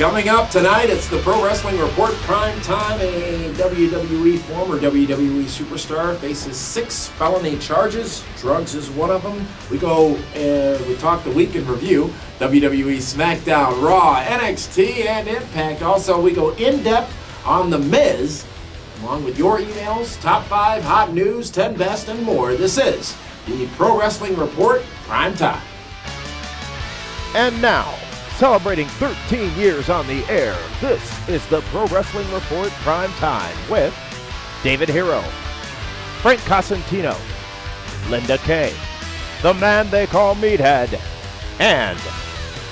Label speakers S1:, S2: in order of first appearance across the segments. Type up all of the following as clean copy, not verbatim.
S1: Coming up tonight, it's the Pro Wrestling Report Primetime. A former WWE superstar faces 6 felony charges. Drugs is one of them. We talk the week in review. WWE Smackdown, Raw, NXT, and Impact. Also, we go in-depth on The Miz, along with your emails, top 5, hot news, 10 best, and more. This is the Pro Wrestling Report Primetime.
S2: And now, celebrating 13 years on the air, this is the Pro Wrestling Report Prime Time with David Hero, Frank Cosentino, Linda Kay, the man they call Meathead, and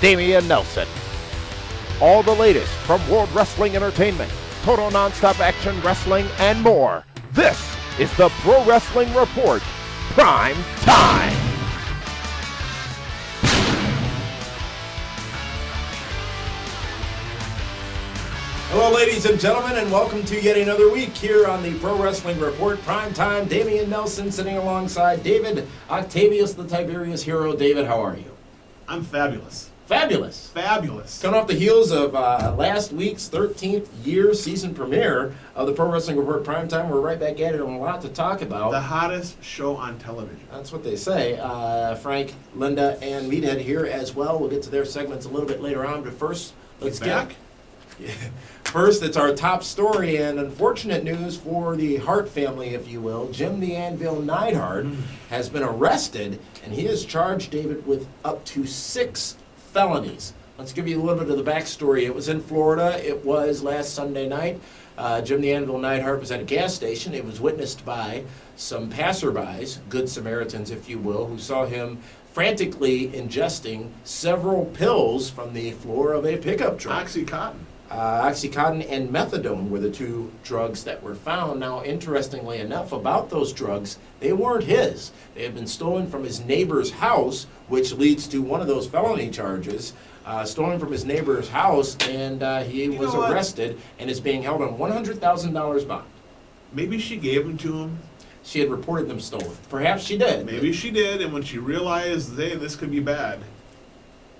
S2: Damian Nelson. All the latest from World Wrestling Entertainment, total nonstop action wrestling, and more. This is the Pro Wrestling Report Prime Time.
S1: Hello, ladies and gentlemen, and welcome to yet another week here on the Pro Wrestling Report Primetime. Damian Nelson sitting alongside David Octavius, the Tiberius Hero. David, how are you?
S3: I'm fabulous.
S1: Fabulous.
S3: Fabulous.
S1: Coming off the heels of last week's 13th year season premiere of the Pro Wrestling Report Primetime, we're right back at it and a lot to talk about.
S3: The hottest show on television.
S1: That's what they say. Frank, Linda, and Meathead here as well. We'll get to their segments a little bit later on, but first, let's get... First, it's our top story, and unfortunate news for the Hart family, if you will. Jim the Anvil Neidhart has been arrested, and he is charged, David, with up to 6 felonies. Let's give you a little bit of the backstory. It was in Florida. It was last Sunday night. Jim the Anvil Neidhart was at a gas station. It was witnessed by some passerbys, good Samaritans, if you will, who saw him frantically ingesting several pills from the floor of a pickup truck. Oxycontin and methadone were the 2 drugs that were found. Now, interestingly enough, about those drugs, they weren't his. They had been stolen from his neighbor's house, which leads to one of those felony charges. Stolen from his neighbor's house, and he was arrested and is being held on $100,000 bond.
S3: Maybe she gave them to him.
S1: She had reported them stolen. Perhaps she did.
S3: Maybe she did, and when she realized, hey, this could be bad.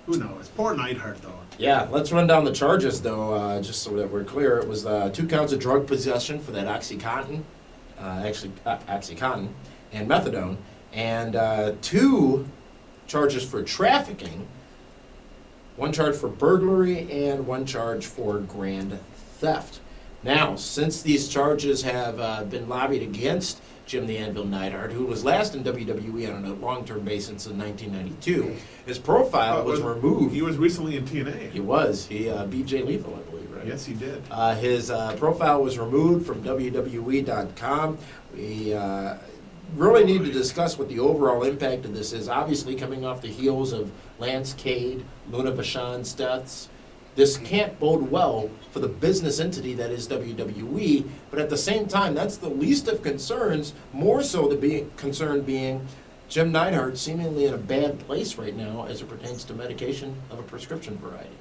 S3: Who knows? Poor Neidhart, though.
S1: Yeah, let's run down the charges, though, just so that we're clear. It was 2 counts of drug possession for that Oxycontin, Oxycontin and methadone, and 2 charges for trafficking, 1 charge for burglary, and 1 charge for grand theft. Now, since these charges have been lobbied against Jim the Anvil Neidhart, who was last in WWE on a long-term basis in 1992, his profile was removed.
S3: He was recently in TNA.
S1: He was. He beat Jay Lethal, I believe, right?
S3: Yes, he did.
S1: His profile was removed from WWE.com. We really need to discuss what the overall impact of this is. Obviously, coming off the heels of Lance Cade, Luna Vachon's deaths, this can't bode well for the business entity that is WWE, but at the same time, that's the least of concerns, more so the concern being Jim Neidhart seemingly in a bad place right now as it pertains to medication of a prescription variety.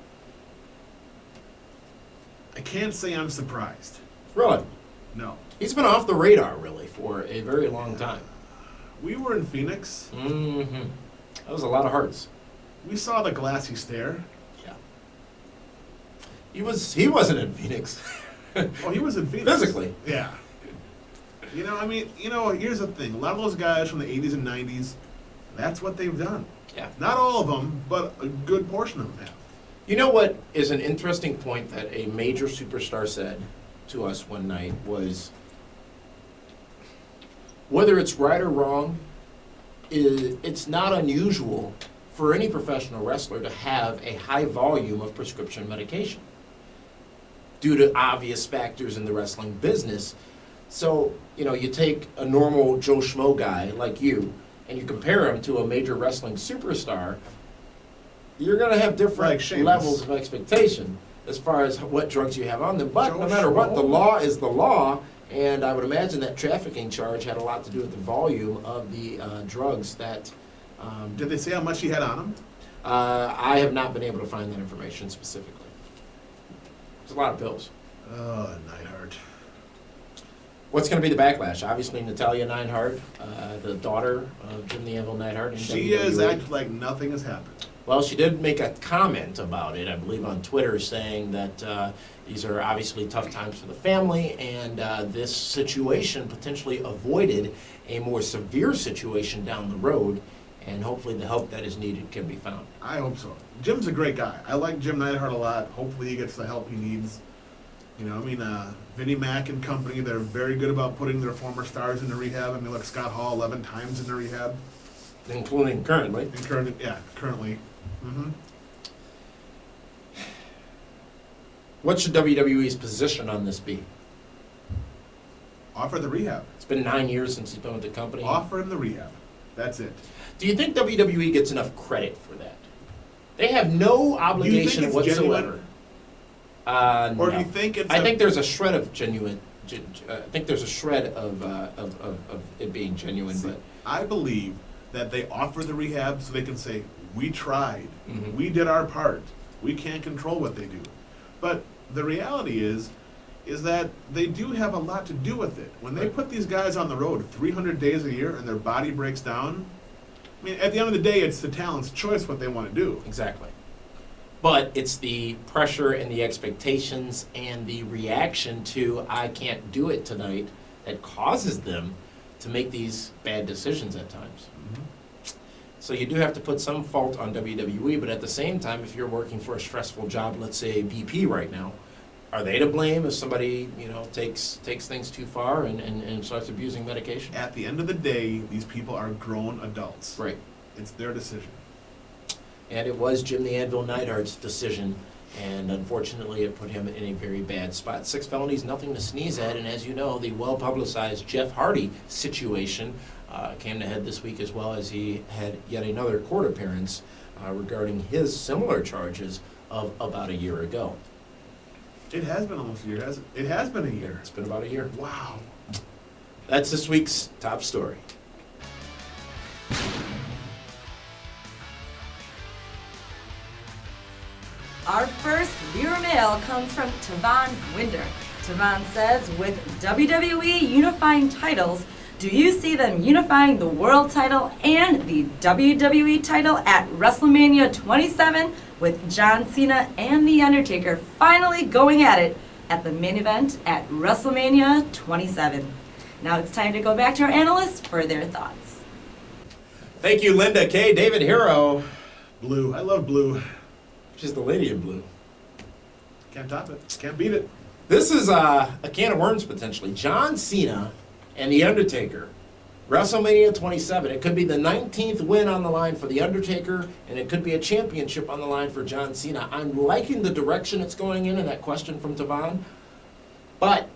S3: I can't say I'm surprised.
S1: Really?
S3: No.
S1: He's been off the radar, really, for a very long time.
S3: We were in Phoenix.
S1: Mm-hmm. That was a lot of hearts.
S3: We saw the glassy stare.
S1: He wasn't in Phoenix.
S3: Oh, he was in Phoenix.
S1: Physically.
S3: Yeah. Here's the thing. A lot of those guys from the 80s and 90s, that's what they've done.
S1: Yeah.
S3: Not all of them, but a good portion of them have.
S1: You know what is an interesting point that a major superstar said to us one night was, whether it's right or wrong, it's not unusual for any professional wrestler to have a high volume of prescription medication due to obvious factors in the wrestling business. So, you take a normal Joe Schmo guy like you, and you compare him to a major wrestling superstar, you're going to have different levels of expectation as far as what drugs you have on them. But no matter what, the law is the law, and I would imagine that trafficking charge had a lot to do with the volume of the drugs that...
S3: Did they say how much he had on him?
S1: I have not been able to find that information specifically. It's a lot of pills.
S3: Oh, Neidhart.
S1: What's going to be the backlash? Obviously, Natalya Neidhart, the daughter of Jim the Anvil Neidhart.
S3: She has acted like nothing has happened.
S1: Well, she did make a comment about it, I believe, on Twitter, saying that these are obviously tough times for the family, and this situation potentially avoided a more severe situation down the road, and hopefully the help that is needed can be found.
S3: I hope so. Jim's a great guy. I like Jim Neidhart a lot. Hopefully he gets the help he needs. You know, I mean, Vinnie Mac and company, they're very good about putting their former stars into rehab. I mean, look, Scott Hall 11 times into rehab.
S1: Including currently.
S3: Currently. Mm-hmm.
S1: What should WWE's position on this be?
S3: Offer the rehab.
S1: It's been 9 years since he's been with the company.
S3: Offer him the rehab. That's it.
S1: Do you think WWE gets enough credit for that? They have no obligation
S3: it's
S1: whatsoever.
S3: Or
S1: No.
S3: do you think it's
S1: I think there's a shred of genuine. I think there's a shred of it being genuine,
S3: See,
S1: but
S3: I believe that they offer the rehab so they can say, we tried.
S1: Mhm.
S3: We did our part. We can't control what they do. But the reality is that they do have a lot to do with it. When they put these guys on the road 300 days a year and their body breaks down, I mean, at the end of the day, it's the talent's choice what they want to do.
S1: exactly. But it's the pressure and the expectations and the reaction to I can't do it tonight that causes them to make these bad decisions at times. So you do have to put some fault on WWE, but at the same time, if you're working for a stressful job, let's say BP right now, are they to blame if somebody, takes things too far and starts abusing medication?
S3: At the end of the day, these people are grown adults.
S1: Right.
S3: It's their decision.
S1: And it was Jim the Anvil Neidhart's decision, and unfortunately it put him in a very bad spot. 6 felonies, nothing to sneeze at, and as you know, the well-publicized Jeff Hardy situation came to head this week as well, as he had yet another court appearance regarding his similar charges of about a year ago.
S3: It has been almost a year, hasn't it? It has been a year.
S1: It's been about a year.
S3: Wow.
S1: That's this week's top story.
S4: Our first viewer mail comes from Tavon Winder. Tavon says, with WWE unifying titles, do you see them unifying the world title and the WWE title at WrestleMania 27 with John Cena and The Undertaker finally going at it at the main event at WrestleMania 27? Now it's time to go back to our analysts for their thoughts.
S1: Thank you, Linda K. David Hero.
S3: Blue. I love blue.
S1: She's the lady in blue.
S3: Can't top it. Can't beat it.
S1: This is a can of worms, potentially. John Cena and The Undertaker. WrestleMania 27. It could be the 19th win on the line for The Undertaker, and it could be a championship on the line for John Cena. I'm liking the direction it's going in that question from Tavon. But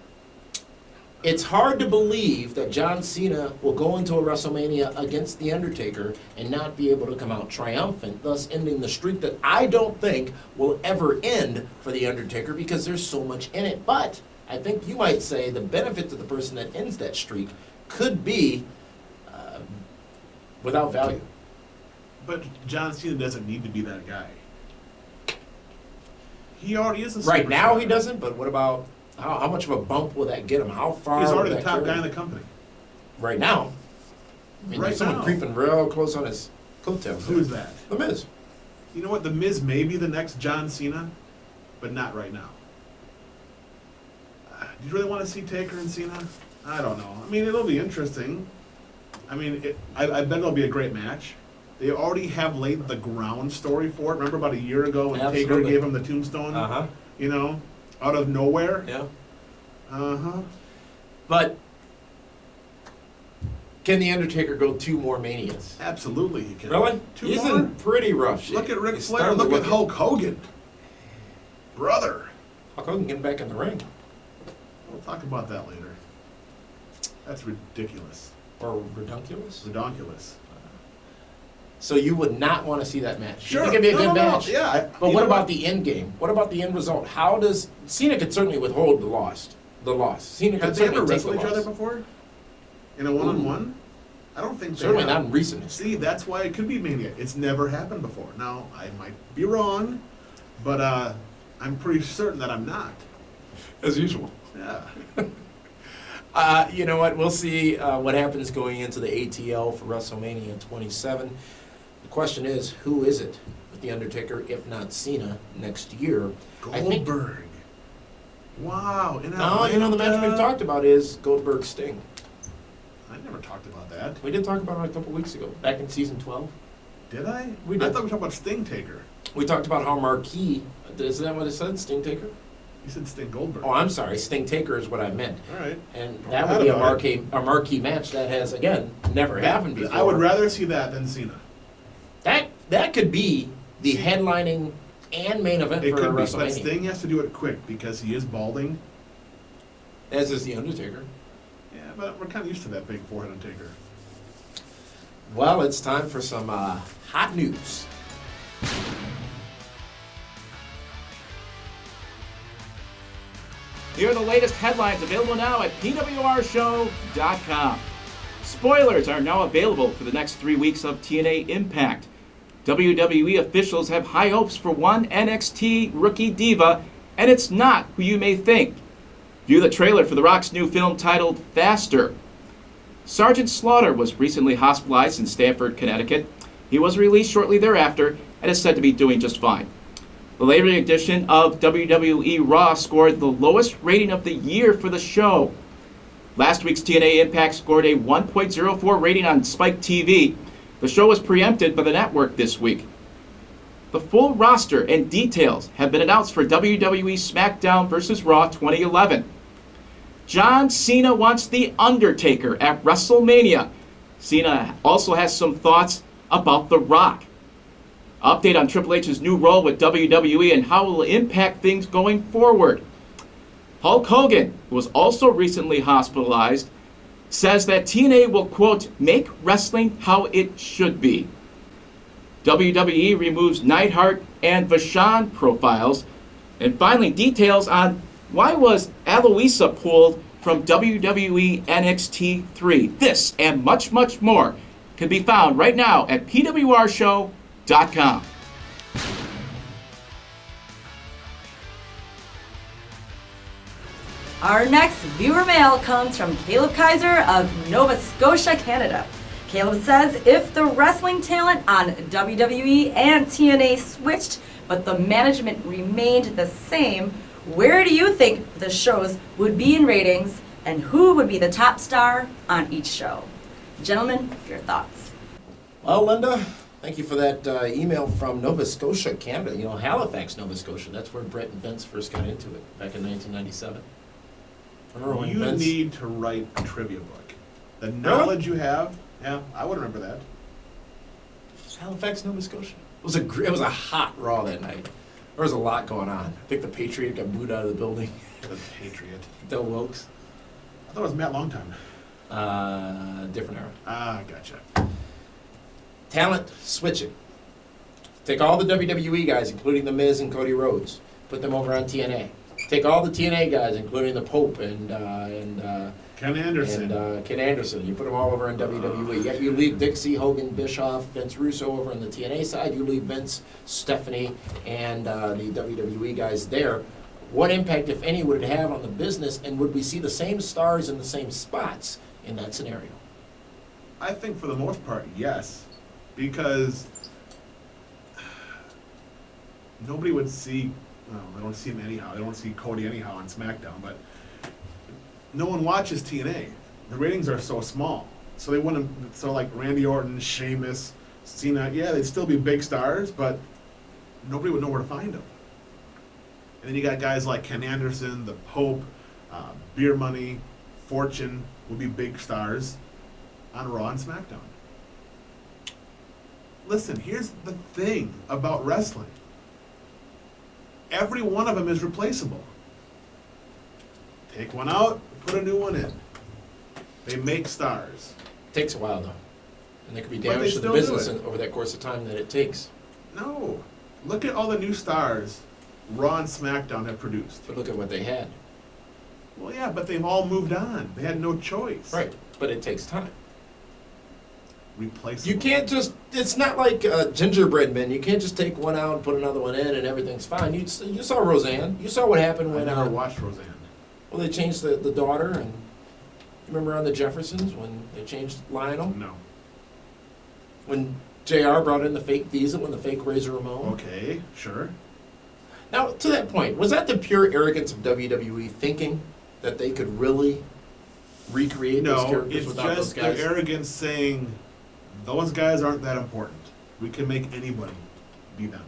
S1: it's hard to believe that John Cena will go into a WrestleMania against The Undertaker and not be able to come out triumphant, thus ending the streak that I don't think will ever end for The Undertaker because there's so much in it. But I think you might say the benefit to the person that ends that streak could be without value.
S3: But John Cena doesn't need to be that guy. He already is a superstar.
S1: Right now he doesn't, but what about how much of a bump will that get him? How far
S3: He's
S1: will
S3: already the
S1: that
S3: top
S1: carry
S3: guy in
S1: him?
S3: the company.
S1: Right now. I mean,
S3: Right
S1: there's someone
S3: now.
S1: creeping real close on his coattails.
S3: Who's that?
S1: The Miz.
S3: You know what? The Miz may be the next John Cena, but not right now. Do you really want to see Taker and Cena? I don't know. I mean, it'll be interesting. I mean, I bet it'll be a great match. They already have laid the ground story for it. Remember about a year ago when Taker
S1: Absolutely.
S3: gave him the tombstone?
S1: Uh-huh.
S3: You know, out of nowhere?
S1: Yeah.
S3: Uh-huh.
S1: But can The Undertaker go 2 more Manias?
S3: Absolutely he can.
S1: Really?
S3: 2
S1: He's
S3: more?
S1: in pretty rough shape.
S3: Look at Ric
S1: He's
S3: Flair.
S1: starting to
S3: Look at Hulk Hogan. Brother.
S1: Hulk Hogan getting back in the ring.
S3: We'll talk about that later. That's ridiculous.
S1: Or redunculous.
S3: Redonkulous.
S1: So you would not want to see that match.
S3: Sure.
S1: You think it'd be a
S3: No,
S1: good
S3: no, no.
S1: match.
S3: Yeah.
S1: But what about the end game? What about the end result? How does Cena could certainly withhold the loss. Cena could
S3: Have they ever
S1: certainly take the
S3: wrestled each other
S1: loss.
S3: before? In a one-on-one? I don't think they
S1: Certainly
S3: have.
S1: not in recent history.
S3: See, that's why it could be Mania. It's never happened before. Now, I might be wrong, but I'm pretty certain that I'm not.
S1: As usual.
S3: Yeah.
S1: You know what? We'll see what happens going into the ATL for WrestleMania 27. The question is, who is it with The Undertaker, if not Cena, next year. I think,
S3: Goldberg. Wow.
S1: no, you know, the match we've talked about is Goldberg Sting.
S3: I never talked about that.
S1: We did talk about it a couple weeks ago, back in season 12.
S3: Did I?
S1: We did.
S3: I thought we were talking about Sting Taker.
S1: We talked about how Marquis, isn't that what it said, Sting Taker?
S3: You said Sting Goldberg.
S1: Oh, I'm sorry, Sting Taker is what I meant.
S3: All right.
S1: And that would be a marquee match that has, again, never happened before.
S3: I would rather see that than Cena.
S1: That could be the headlining and main event
S3: It
S1: for
S3: could be,
S1: WrestleMania.
S3: but Sting has to do it quick because he is balding.
S1: As is The Undertaker.
S3: Yeah, but we're kind of used to that big forehead Undertaker.
S1: Well, it's time for some hot news.
S5: Here are the latest headlines available now at PWRshow.com. Spoilers are now available for the next 3 weeks of TNA Impact. WWE officials have high hopes for one NXT rookie diva, and it's not who you may think. View the trailer for The Rock's new film titled Faster. Sergeant Slaughter was recently hospitalized in Stamford, Connecticut. He was released shortly thereafter and is said to be doing just fine. The later edition of WWE Raw scored the lowest rating of the year for the show. Last week's TNA Impact scored a 1.04 rating on Spike TV. The show was preempted by the network this week. The full roster and details have been announced for WWE Smackdown vs. Raw 2011. John Cena wants The Undertaker at WrestleMania. Cena also has some thoughts about The Rock. Update on Triple H's new role with WWE and how it will impact things going forward. Hulk Hogan, who was also recently hospitalized, says that TNA will, quote, make wrestling how it should be. WWE removes Neidhart and Vachon profiles. And finally, details on why was Aloisa pulled from WWE NXT 3. This and much, much more can be found right now at PWRshow.com.
S4: Our next viewer mail comes from Caleb Kaiser of Nova Scotia, Canada. Caleb says, if the wrestling talent on WWE and TNA switched, but the management remained the same, where do you think the shows would be in ratings, and who would be the top star on each show? Gentlemen, your thoughts.
S1: Well, Linda, thank you for that email from Nova Scotia, Canada. You know, Halifax, Nova Scotia. That's where Brett and Vince first got into it, back in 1997. Remember when
S3: You
S1: Vince...
S3: need to write a trivia book. The knowledge you have, yeah, I would remember that.
S1: Halifax, Nova Scotia. It was a hot Raw that night. There was a lot going on. I think the Patriot got booed out of the building.
S3: The Patriot.
S1: Del Wilkes.
S3: I thought it was Matt Longtime.
S1: Different era.
S3: Ah, gotcha.
S1: Talent switching. Take all the WWE guys, including The Miz and Cody Rhodes, put them over on TNA. Take all the TNA guys, including the Pope and
S3: Ken Anderson.
S1: Ken Anderson. You put them all over on WWE. Yet you leave Dixie, Hogan, Bischoff, Vince Russo over on the TNA side. You leave Vince, Stephanie, and the WWE guys there. What impact, if any, would it have on the business, and would we see the same stars in the same spots in that scenario?
S3: I think for the most part, yes. Because nobody would see, well, they don't see him anyhow. They don't see Cody anyhow on SmackDown, but no one watches TNA. The ratings are so small. So they wouldn't, so like Randy Orton, Sheamus, Cena, yeah, they'd still be big stars, but nobody would know where to find them. And then you got guys like Ken Anderson, the Pope, Beer Money, Fortune would be big stars on Raw and SmackDown. Listen, here's the thing about wrestling. Every one of them is replaceable. Take one out, put a new one in. They make stars.
S1: Takes a while, though. And there could be
S3: But they
S1: damage to the
S3: still do
S1: business
S3: it.
S1: over that course of time that it takes.
S3: No. Look at all the new stars Raw and SmackDown have produced.
S1: But look at what they had.
S3: Well, yeah, but they've all moved on. They had no choice.
S1: Right. But it takes time.
S3: Replaceable.
S1: You can't just, it's not like gingerbread men. You can't just take one out and put another one in and everything's fine. You saw Roseanne. You saw what happened
S3: I
S1: when
S3: never watched Roseanne.
S1: well, they changed the daughter. And you remember on the Jeffersons when they changed Lionel?
S3: No.
S1: When JR brought in the fake Diesel and the fake Razor Ramon.
S3: Okay, sure.
S1: Now, to that point, was that the pure arrogance of WWE thinking that they could really recreate those
S3: No,
S1: characters
S3: it's
S1: without those
S3: just
S1: guys?
S3: their arrogance saying, those guys aren't that important. We can make anybody be them.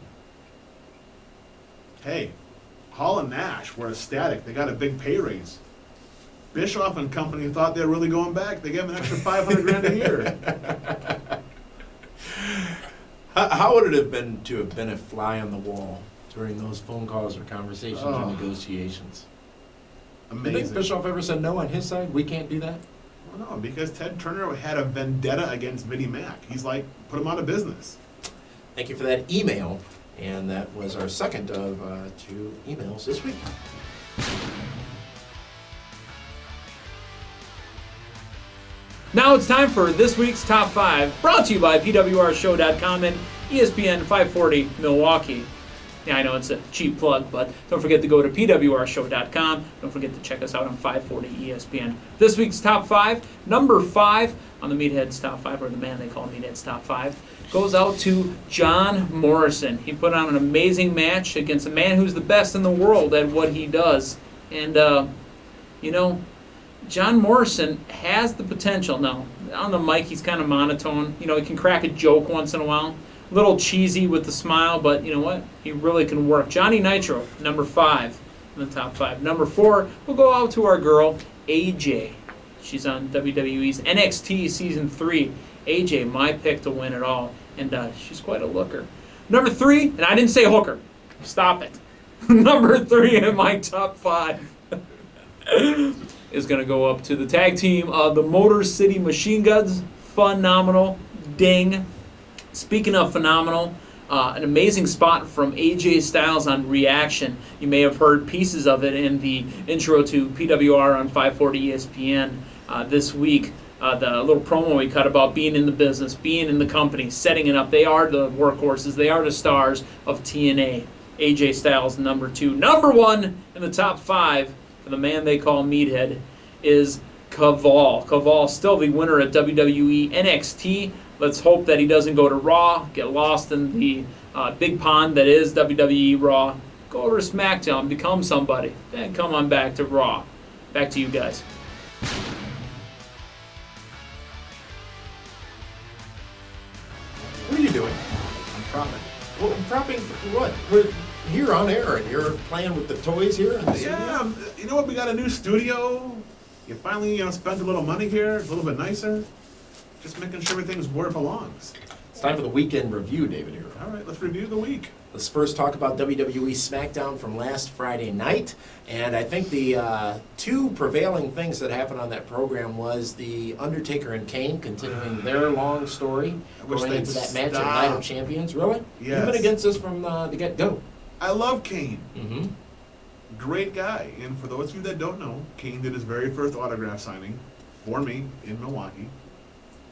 S3: Hey, Hall and Nash were ecstatic. They got a big pay raise. Bischoff and company thought they were really going back. They gave them an extra $500,000 a year.
S1: How would it have been to have been a fly on the wall during those phone calls or conversations or negotiations? Do you think
S3: Amazing.
S1: Bischoff ever said no on his side? We can't do that?
S3: Well, no, because Ted Turner had a vendetta against Vinnie Mac. He's like, put him out of business.
S1: Thank you for that email. And that was our second of 2 emails this week.
S6: Now it's time for this week's Top 5, brought to you by PWRshow.com and ESPN 540 Milwaukee. Yeah, I know it's a cheap plug, but don't forget to go to PWRshow.com. Don't forget to check us out on 540 ESPN. This week's Top 5, number 5 on the Meatheads Top 5, or the man they call Meatheads Top 5, goes out to John Morrison. He put on an amazing match against a man who's the best in the world at what he does. And, John Morrison has the potential. Now, on the mic, he's kind of monotone. He can crack a joke once in a while. A little cheesy with the smile, but you know what? He really can work. Johnny Nitro, number 5 in the top 5. Number 4, we'll go out to our girl, AJ. She's on WWE's NXT Season 3. AJ, my pick to win it all. And she's quite a looker. Number 3, and I didn't say hooker. Stop it. Number 3 in my top 5 is going to go up to the tag team of the Motor City Machine Guns. Phenomenal. Ding. Speaking of phenomenal, an amazing spot from AJ Styles on Reaction. You may have heard pieces of it in the intro to PWR on 540 ESPN this week. The little promo we cut about being in the business, being in the company, setting it up. They are the workhorses. They are the stars of TNA. AJ Styles, number 2. Number 1 in the top 5 for the man they call Meathead is Kaval. Kaval still the winner at WWE NXT. Let's hope that he doesn't go to Raw, get lost in the big pond that is WWE Raw. Go over to SmackDown, become somebody, then come on back to Raw. Back to you guys.
S1: What are you doing?
S3: I'm propping.
S1: Well, propping for what? We're here on air and you're playing with the toys here? In the studio?
S3: Yeah, you know what? We got a new studio. You finally, spent a little money here. It's a little bit nicer. Just making sure everything's where it belongs.
S1: It's time for the weekend review, David Hero.
S3: All right, let's review the week.
S1: Let's first talk about WWE Smackdown from last Friday night. And I think the 2 prevailing things that happened on that program was the Undertaker and Kane continuing their long story
S3: wish
S1: going
S3: they'd
S1: into that match at
S3: stop.
S1: Night of Champions. Really?
S3: Yes.
S1: You've been against us from the get-go.
S3: I love Kane.
S1: Mm-hmm.
S3: Great guy. And for those of you that don't know, Kane did his very first autograph signing for me in Milwaukee.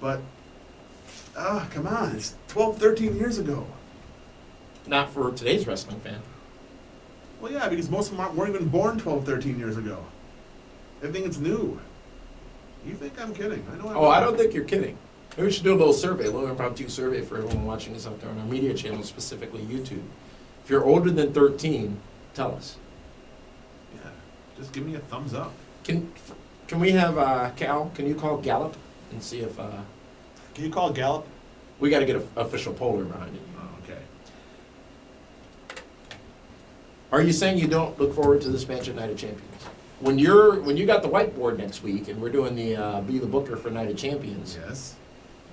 S3: But, come on, it's 12, 13 years ago.
S1: Not for today's wrestling fan.
S3: Well, yeah, because most of them weren't even born 12, 13 years ago. They think it's new. You think I'm kidding? I know I'm
S1: Oh, I don't think you're kidding. Maybe we should do a little survey, a little impromptu survey for everyone watching us out there on our media channel, specifically YouTube. If you're older than 13, tell us.
S3: Yeah, just give me a thumbs up.
S1: Can we have Cal? Can you call Gallup and see if
S3: Can you call Gallup?
S1: we got to get an official poller behind it?
S3: Oh, okay.
S1: Are you saying you don't look forward to this match at Night of Champions? When you got the whiteboard next week and we're doing the Be the Booker for Night of Champions,
S3: Yes.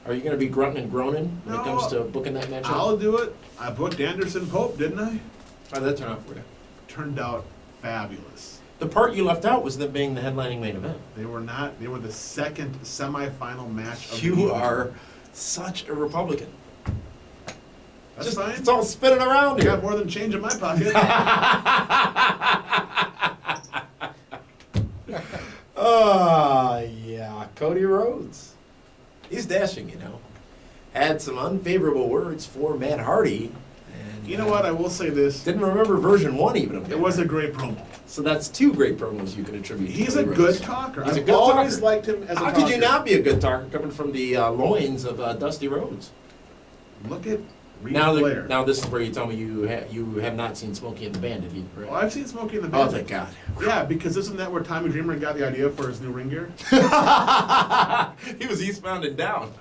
S1: are you going to be grunting and groaning when it
S3: No,
S1: comes to booking that match?
S3: I'll do it. I booked Anderson Pope, didn't I?
S1: How did that turn out for you?
S3: Turned out fabulous.
S1: The part you left out was them being the headlining main event.
S3: They were not. They were the second semifinal match of the
S1: You
S3: evening.
S1: are such a Republican.
S3: That's fine.
S1: It's all spinning around
S3: I
S1: here.
S3: got more than change in my pocket.
S1: Yeah, Cody Rhodes. He's dashing, Had some unfavorable words for Matt Hardy. And,
S3: You know what? I will say this.
S1: Didn't remember version 1 even of Matt
S3: It was a
S1: Hardy.
S3: great promo.
S1: So that's 2 great promos you can attribute to
S3: He's
S1: Cody
S3: a
S1: Rhodes.
S3: good talker.
S1: He's a
S3: I've
S1: good
S3: always
S1: talker.
S3: liked him as a
S1: How
S3: talker.
S1: could you not be a good talker coming from the loins of Dusty Rhodes?
S3: Look at Ric
S1: Now,
S3: Flair.
S1: now this is where you tell me you have not seen Smokey and the Bandit either,
S3: Well,
S1: right?
S3: I've seen Smokey and the
S1: Oh,
S3: Bandit.
S1: thank God.
S3: Yeah, because isn't that where Tommy Dreamer got the idea for his new ring gear?
S1: He was eastbound and down.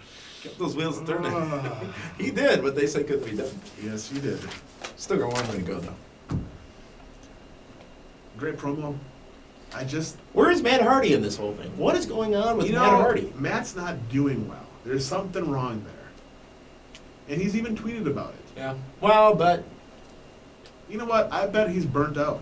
S1: Kept those wheels turning.
S3: Ah.
S1: He did what they say couldn't be done.
S3: Yes, he did.
S1: Still got one way to go, though.
S3: Great promo. I just,
S1: Where is Matt Hardy in this whole thing? What is going on with
S3: you
S1: Matt
S3: know,
S1: Hardy?
S3: Matt's not doing well. There's something wrong there. And he's even tweeted about it.
S1: Yeah. Well, but
S3: You know what? I bet he's burnt out.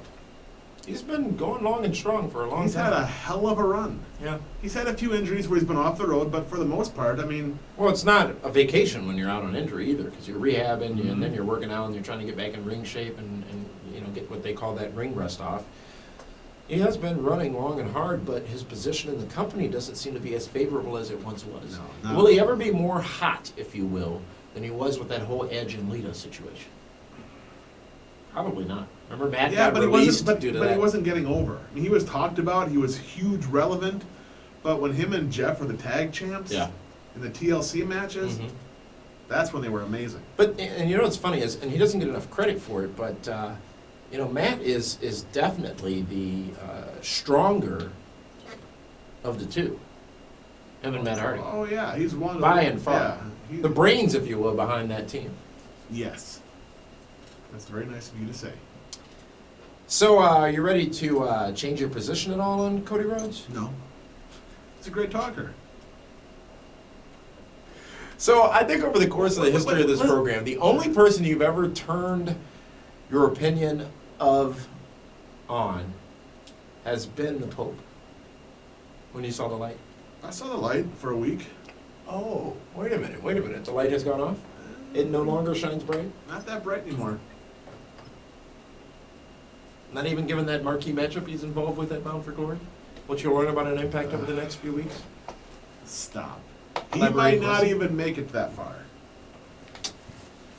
S1: he's been going long and strong for a long
S3: He's
S1: time.
S3: had a hell of a run.
S1: Yeah.
S3: He's had a few injuries where he's been off the road, but for the most part, I mean,
S1: Well, it's not a vacation when you're out on injury either, because you're rehabbing and then you're working out and you're trying to get back in ring shape and get what they call that ring rest off. He has been running long and hard, but his position in the company doesn't seem to be as favorable as it once was.
S3: No, no.
S1: Will he ever be more hot, if you will, than he was with that whole Edge and Lita situation? Probably not. Remember Matt
S3: yeah,
S1: got
S3: but he
S1: released
S3: wasn't.
S1: due to
S3: But
S1: that.
S3: he wasn't getting over. I mean, he was talked about. He was huge, relevant. But when him and Jeff were the tag champs,
S1: Yeah.
S3: in the TLC matches,
S1: Mhm.
S3: that's when they were amazing.
S1: But and you know what's funny is, and he doesn't get enough credit for it, but Matt is definitely the stronger of the two. Him and Matt Hardy,
S3: Oh yeah, he's one of
S1: by
S3: the,
S1: and far,
S3: Yeah, he-
S1: the brains, if you will, behind that team.
S3: yes, that's very nice of you to say.
S1: So, you ready to change your position at all on Cody Rhodes?
S3: No, he's a great talker.
S1: So, I think over the course of the history of this
S3: Wait.
S1: program, the only person you've ever turned your opinion on has been the Pope. When you saw the light.
S3: I saw the light for a week.
S1: Oh, wait a minute. The light has gone off? It no longer shines bright?
S3: Not that bright anymore.
S1: Not even given that marquee matchup he's involved with at Bound for Glory? What you'll learn about an Impact over the next few weeks?
S3: Stop. He
S1: Elaborate,
S3: might not
S1: listen.
S3: even make it that far.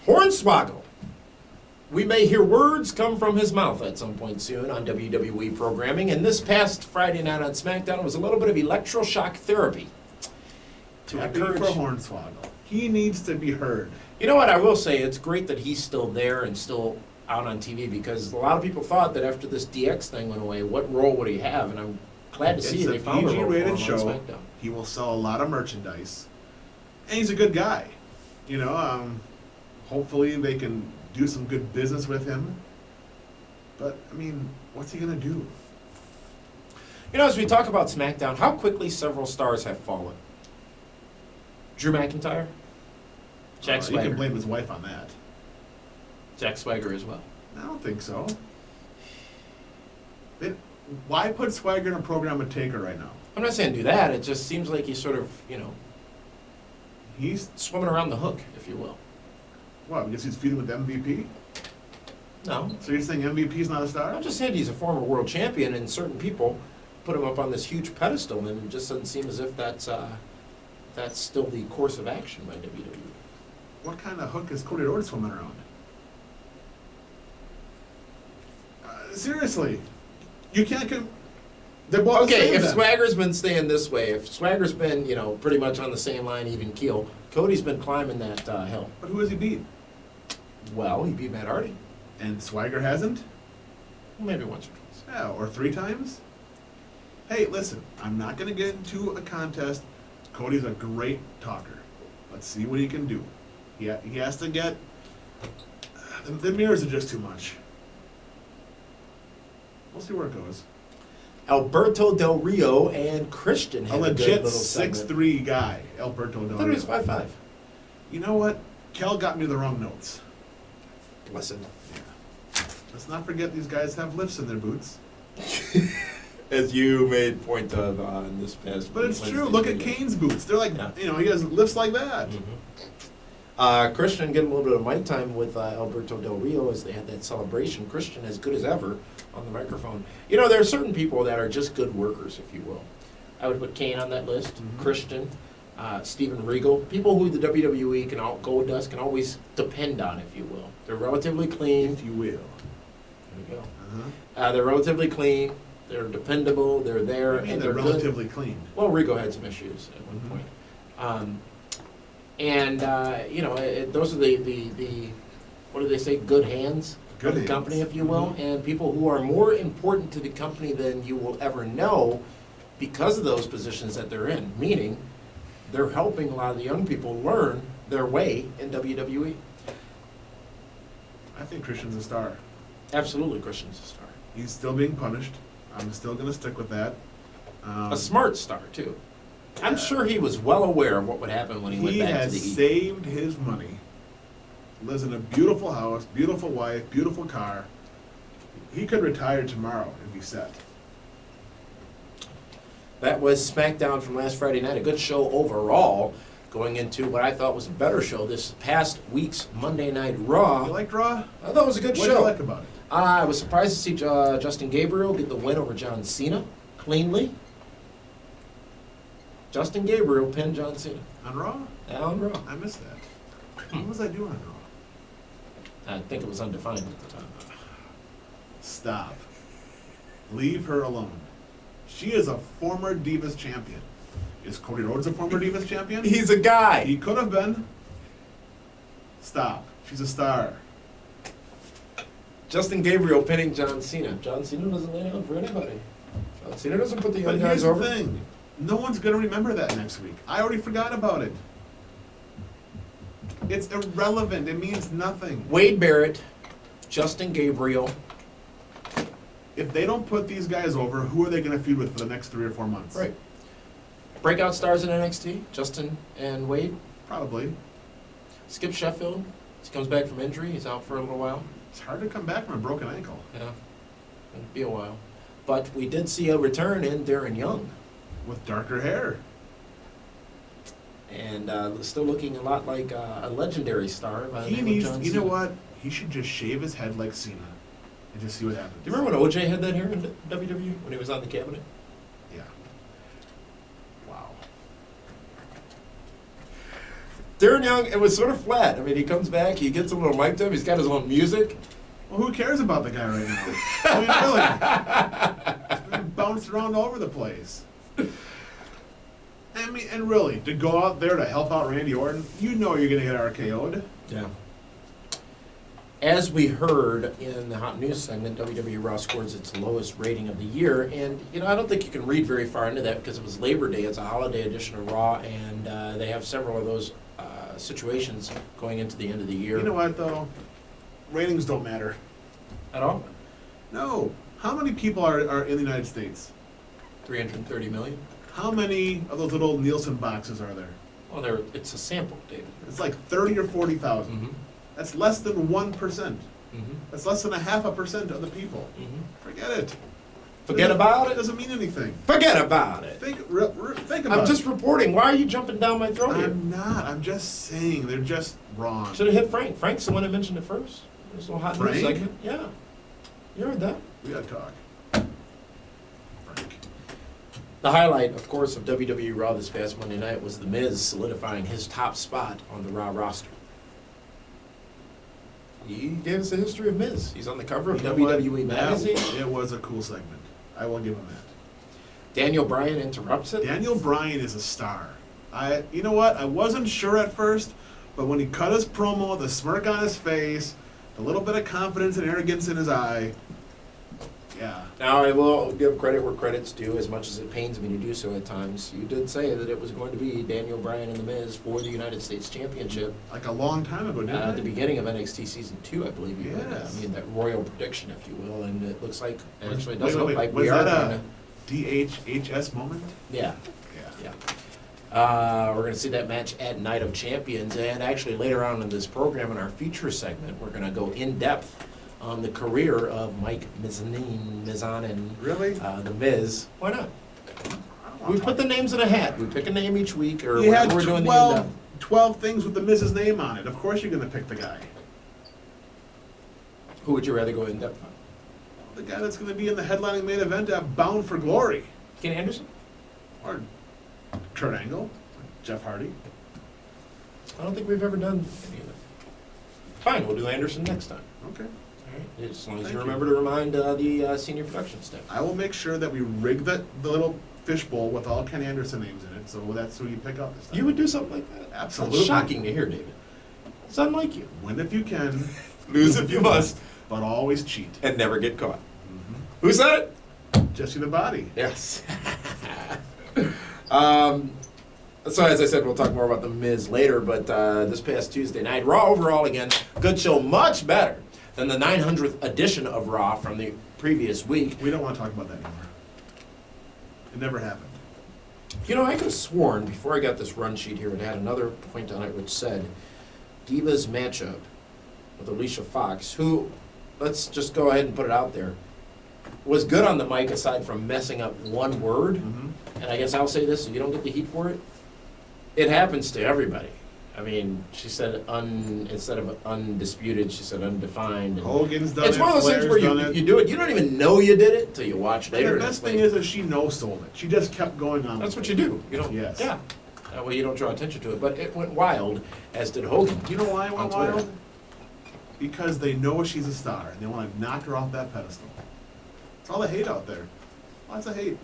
S1: Hornswoggle. We may hear words come from his mouth at some point soon on WWE programming, and this past Friday night on SmackDown was a little bit of electroshock therapy to
S3: Happy
S1: encourage.
S3: for Hornswoggle. He needs to be heard.
S1: You know what, I will say, it's great that he's still there and still out on TV, because a lot of people thought that after this DX thing went away, what role would he have? And I'm glad to see
S3: It's
S1: they
S3: a
S1: found a role for him
S3: PG-rated
S1: on
S3: show.
S1: SmackDown.
S3: He will sell a lot of merchandise, and he's a good guy. You know, hopefully they can do some good business with him. But I mean, what's he gonna do?
S1: You know, as we talk about SmackDown, how quickly several stars have fallen. Drew McIntyre, Jack
S3: You
S1: Swagger.
S3: can blame his wife on that.
S1: Jack Swagger as well.
S3: I don't think so. Why put Swagger in a program with Taker right now?
S1: I'm not saying do that. It just seems like he's sort of,
S3: He's
S1: swimming around the hook, if you will.
S3: what? Because he's feuding with MVP.
S1: No.
S3: So you're saying MVP's not a star?
S1: I'm just saying he's a former world champion, and certain people put him up on this huge pedestal, and it just doesn't seem as if that's still the course of action by WWE.
S3: What kind of hook is Cody Rhodes swimming around? Seriously, you can't. They're both the
S1: Okay,
S3: same
S1: if
S3: then.
S1: Swagger's been staying this way, if Swagger's been, pretty much on the same line, even keel, Cody's been climbing that hill.
S3: But who has he beat?
S1: Well, he beat Matt Hardy.
S3: And Swagger hasn't?
S1: Maybe once or twice.
S3: Yeah, or 3 times? Hey, listen, I'm not going to get into a contest. Cody's a great talker. Let's see what he can do. He has to get... The mirrors are just too much. We'll see where it goes.
S1: Alberto Del Rio and Christian
S3: A
S1: had a good
S3: legit
S1: little segment.
S3: 6'3" guy, Alberto
S1: I
S3: Del
S1: thought he was
S3: Rio.
S1: 5'5".
S3: You know what? Kel got me the wrong notes.
S1: Listen.
S3: Let's not forget these guys have lifts in their boots.
S1: As you made point of in this past
S3: But it's
S1: Wednesday
S3: true. Look at
S1: video.
S3: Kane's boots. They're like,
S1: Yeah.
S3: he has lifts like that.
S1: Christian getting a little bit of mic time with Alberto Del Rio as they had that celebration. Christian as good as ever on the microphone. There are certain people that are just good workers, if you will. I would put Kane on that list, Christian, Steven Regal, people who the WWE Goldust can always depend on, if you will. They're relatively clean.
S3: If you will.
S1: There you go.
S3: Uh-huh.
S1: They're relatively clean. They're dependable. They're there,
S3: I mean,
S1: and
S3: they're
S1: they're
S3: relatively clean.
S1: good. Well, Regal had some issues at one point. And, those are the what do they say, good hands
S3: Good
S1: of the
S3: hands.
S1: company, if you will, and people who are more important to the company than you will ever know because of those positions that they're in, meaning they're helping a lot of the young people learn their way in WWE.
S3: I think Christian's a star.
S1: Absolutely, Christian's a star.
S3: He's still being punished. I'm still going to stick with that.
S1: A smart star, too. I'm sure he was well aware of what would happen when he went
S3: He
S1: back to
S3: has
S1: the E.
S3: saved his money. Lives in a beautiful house, beautiful wife, beautiful car. He could retire tomorrow if he set.
S1: That was SmackDown from last Friday night. A good show overall, going into what I thought was a better show this past week's Monday Night Raw.
S3: You liked Raw?
S1: I thought it was a good
S3: What
S1: show.
S3: did you like about it?
S1: I was surprised to see Justin Gabriel get the win over John Cena cleanly. Justin Gabriel pinned John Cena.
S3: On Raw?
S1: On Raw.
S3: I missed that. What was I doing on Raw?
S1: I think it was undefined at the time.
S3: Stop. Leave her alone. She is a former Divas champion. Is Cody Rhodes a former Divas champion?
S1: He's a guy.
S3: He could have been. Stop. She's a star.
S1: Justin Gabriel pinning John Cena. John Cena doesn't lay down for anybody. John Cena doesn't put the young
S3: But
S1: guys
S3: here's the
S1: over.
S3: thing. No one's going to remember that next week. I already forgot about it. It's irrelevant. It means nothing.
S1: Wade Barrett, Justin Gabriel.
S3: If they don't put these guys over, who are they going to feud with for the next 3 or 4 months?
S1: Right. Breakout stars in NXT, Justin and Wade.
S3: Probably.
S1: Skip Sheffield, he comes back from injury. He's out for a little while.
S3: It's hard to come back from a broken ankle.
S1: Yeah, it'll be a while. But we did see a return in Darren Young.
S3: With darker hair.
S1: And still looking a lot like a legendary star by the
S3: He
S1: name
S3: needs,
S1: of John
S3: you
S1: Cena.
S3: know what? He should just shave his head like Cena and just see what happens.
S1: Do you remember when OJ had that hair in WWE when he was on the cabinet?
S3: Yeah. Wow.
S1: Darren Young, it was sort of flat. I mean, he comes back, he gets a little mic'd up, he's got his own music.
S3: Well, who cares about the guy right now? I mean, really. He's been bounced around all over the place. I mean, and really, to go out there to help out Randy Orton, you know you're going to get RKO'd.
S1: Yeah. As we heard in the Hot News segment, WWE Raw scores its lowest rating of the year. And, I don't think you can read very far into that because it was Labor Day. It's a holiday edition of Raw, and they have several of those situations going into the end of the year.
S3: You know what, though? Ratings don't matter.
S1: At all?
S3: No. How many people are in the United States?
S1: 330 million?
S3: How many of those little Nielsen boxes are there?
S1: Well, it's a sample, David.
S3: It's like 30 or 40,000.
S1: Mm-hmm.
S3: That's less than 1%.
S1: Mm-hmm.
S3: That's less than 0.5% of the people.
S1: Mm-hmm.
S3: Forget it.
S1: Forget about
S3: It
S1: it?
S3: doesn't mean anything.
S1: Forget about it.
S3: Think about
S1: I'm
S3: it.
S1: just reporting. Why are you jumping down my throat here?
S3: I'm not. I'm just saying they're just wrong.
S1: Should have hit Frank. Frank's the one that mentioned it first. There's a little hot news
S3: Frank?
S1: segment. Yeah. You heard that.
S3: We gotta talk. Frank.
S1: The highlight, of course, of WWE Raw this past Monday night was The Miz solidifying his top spot on the Raw roster. He gave us a history of Miz. He's on the cover of
S3: You know what?
S1: WWE Magazine.
S3: It was a cool segment. I will give him that.
S1: Daniel Bryan interrupts it.
S3: Daniel Bryan is a star. You know what? I wasn't sure at first, but when he cut his promo, the smirk on his face, a little bit of confidence and arrogance in his eye, yeah.
S1: Now, I will give credit where credit's due, as much as it pains me to do so at times. You did say that it was going to be Daniel Bryan and The Miz for the United States Championship
S3: Like a long time ago, didn't
S1: at the
S3: it?
S1: beginning of NXT Season 2, I believe you did.
S3: Yes.
S1: I mean, that royal prediction, if you will, and it looks like, actually, it
S3: Wait,
S1: doesn't
S3: wait,
S1: look like
S3: was
S1: we are
S3: that
S1: going
S3: a DHHS moment?
S1: Yeah.
S3: Yeah.
S1: Yeah. We're going to see that match at Night of Champions, and actually later on in this program, in our feature segment, we're going to go in depth on the career of Mike Mizanin,
S3: Really?
S1: The Miz. Why not?
S3: I don't wanna
S1: We
S3: talk
S1: put the names in a hat. We pick a name each week, or
S3: You had
S1: whatever we're doing the in
S3: 12,
S1: depth.
S3: 12 things with the Mrs. name on it. Of course you're going to pick the guy.
S1: Who would you rather go in depth on?
S3: The guy that's going to be in the headlining main event at Bound for Glory.
S1: Ken Anderson?
S3: Or Kurt Angle. Jeff Hardy.
S1: I don't think we've ever done any of that. Fine, we'll do Anderson next time.
S3: Okay.
S1: All right. As long as
S3: Thank
S1: you
S3: you.
S1: remember to remind the senior production staff.
S3: I will make sure that we rig the little fishbowl with all Ken Anderson names in it, so that's who you pick up this time.
S1: You would do something like that?
S3: Absolutely.
S1: That's shocking to hear, David. It's unlike you.
S3: Win if you can,
S1: Lose if you must.
S3: but always cheat.
S1: And never get caught. Who said it?
S3: Jesse the Body.
S1: Yes. So as I said, we'll talk more about The Miz later, but this past Tuesday night, Raw overall again, good show, much better than the 900th edition of Raw from the previous week.
S3: We don't want to talk about that anymore. It never happened.
S1: You know, I could have sworn before I got this run sheet here, it had another point on it which said Divas matchup with Alicia Fox, who, let's just go ahead and put it out there, was good on the mic aside from messing up one word. And I guess I'll say this so you don't get the heat for it. It happens to everybody. I mean, she said instead of undisputed, she said undefined. And
S3: Hogan's done it.
S1: it's one of those things where you do it, you don't even know you did it until you watch later.
S3: The best thing is that she no-sold it. She just kept going on.
S1: That's what you do. You don't.
S3: Yes.
S1: Yeah. That way you don't draw attention to it. But it went wild, as did Hogan.
S3: You know why it went
S1: on Twitter.
S3: wild? Because they know she's a star and they want to knock her off that pedestal. That's all the hate out there. Lots of hate.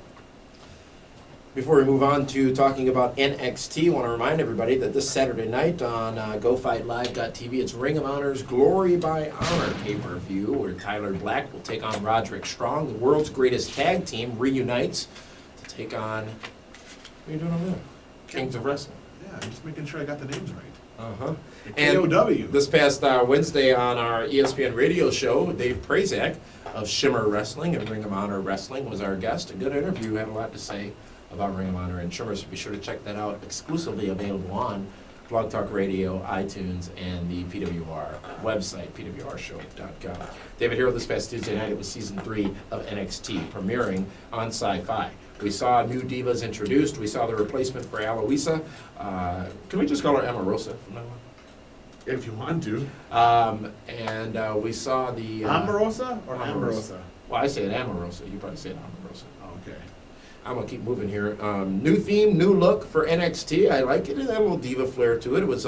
S1: Before we move on to talking about NXT, I want to remind everybody that this Saturday night on GoFightLive.tv, it's Ring of Honor's Glory by Honor pay-per-view, where Tyler Black will take on Roderick Strong. The world's greatest tag team reunites to take on, what are you doing over there? Kings of Wrestling.
S3: Yeah, I'm just making sure I got the names right.
S1: Uh-huh.
S3: And KOW.
S1: This past Wednesday on our ESPN radio show, Dave Prazak of Shimmer Wrestling and Ring of Honor Wrestling was our guest. A good interview, had a lot to say about Ring of Honor and Shimmer, so be sure to check that out. Exclusively available on Blog Talk Radio, iTunes, and the PWR website, pwrshow.com. David Hero, this past Tuesday night, it was Season 3 of NXT, premiering on Sci-Fi. We saw new divas introduced. We saw the replacement for Aloisa. Can we just call her Amarosa from now on?
S3: If you want to.
S1: And we saw the...
S3: Amorosa or
S1: Amorosa?
S3: Amorosa?
S1: Well, I say it Amarosa. You probably say it Amarosa.
S3: Okay.
S1: I'm going to keep moving here. New theme, new look for NXT. I like it. It had a little diva flair to it. It was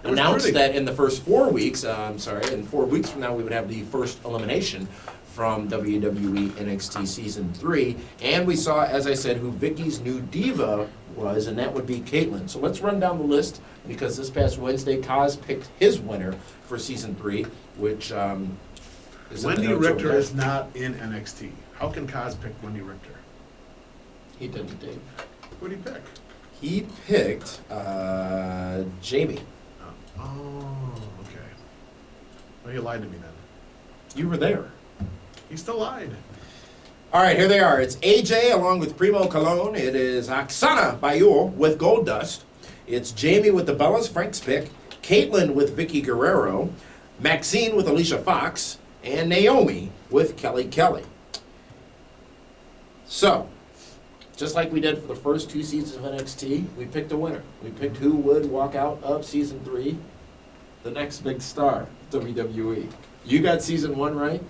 S1: announced that in the first 4 weeks, in 4 weeks from now, we would have the first elimination from WWE NXT Season 3. And we saw, as I said, who Vicky's new diva was, and that would be Caitlyn. So let's run down the list, because this past Wednesday, Kaz picked his winner for Season 3, which is...
S3: Wendy Richter is not in NXT. How can Kaz pick Wendy Richter?
S1: He didn't, Dave.
S3: Who did he pick?
S1: He picked Jamie.
S3: Oh, okay. Well, he lied to me then.
S1: You were there.
S3: He still lied.
S1: All right, here they are. It's AJ along with Primo Colon. It is Oksana Bayul with Goldust. It's Jamie with the Bellas, Frank's pick. Caitlyn with Vicky Guerrero. Maxine with Alicia Fox. And Naomi with Kelly Kelly. So, just like we did for the first 2 seasons of NXT, we picked a winner. We picked who would walk out of Season 3, the next big star, WWE. You got Season 1 right.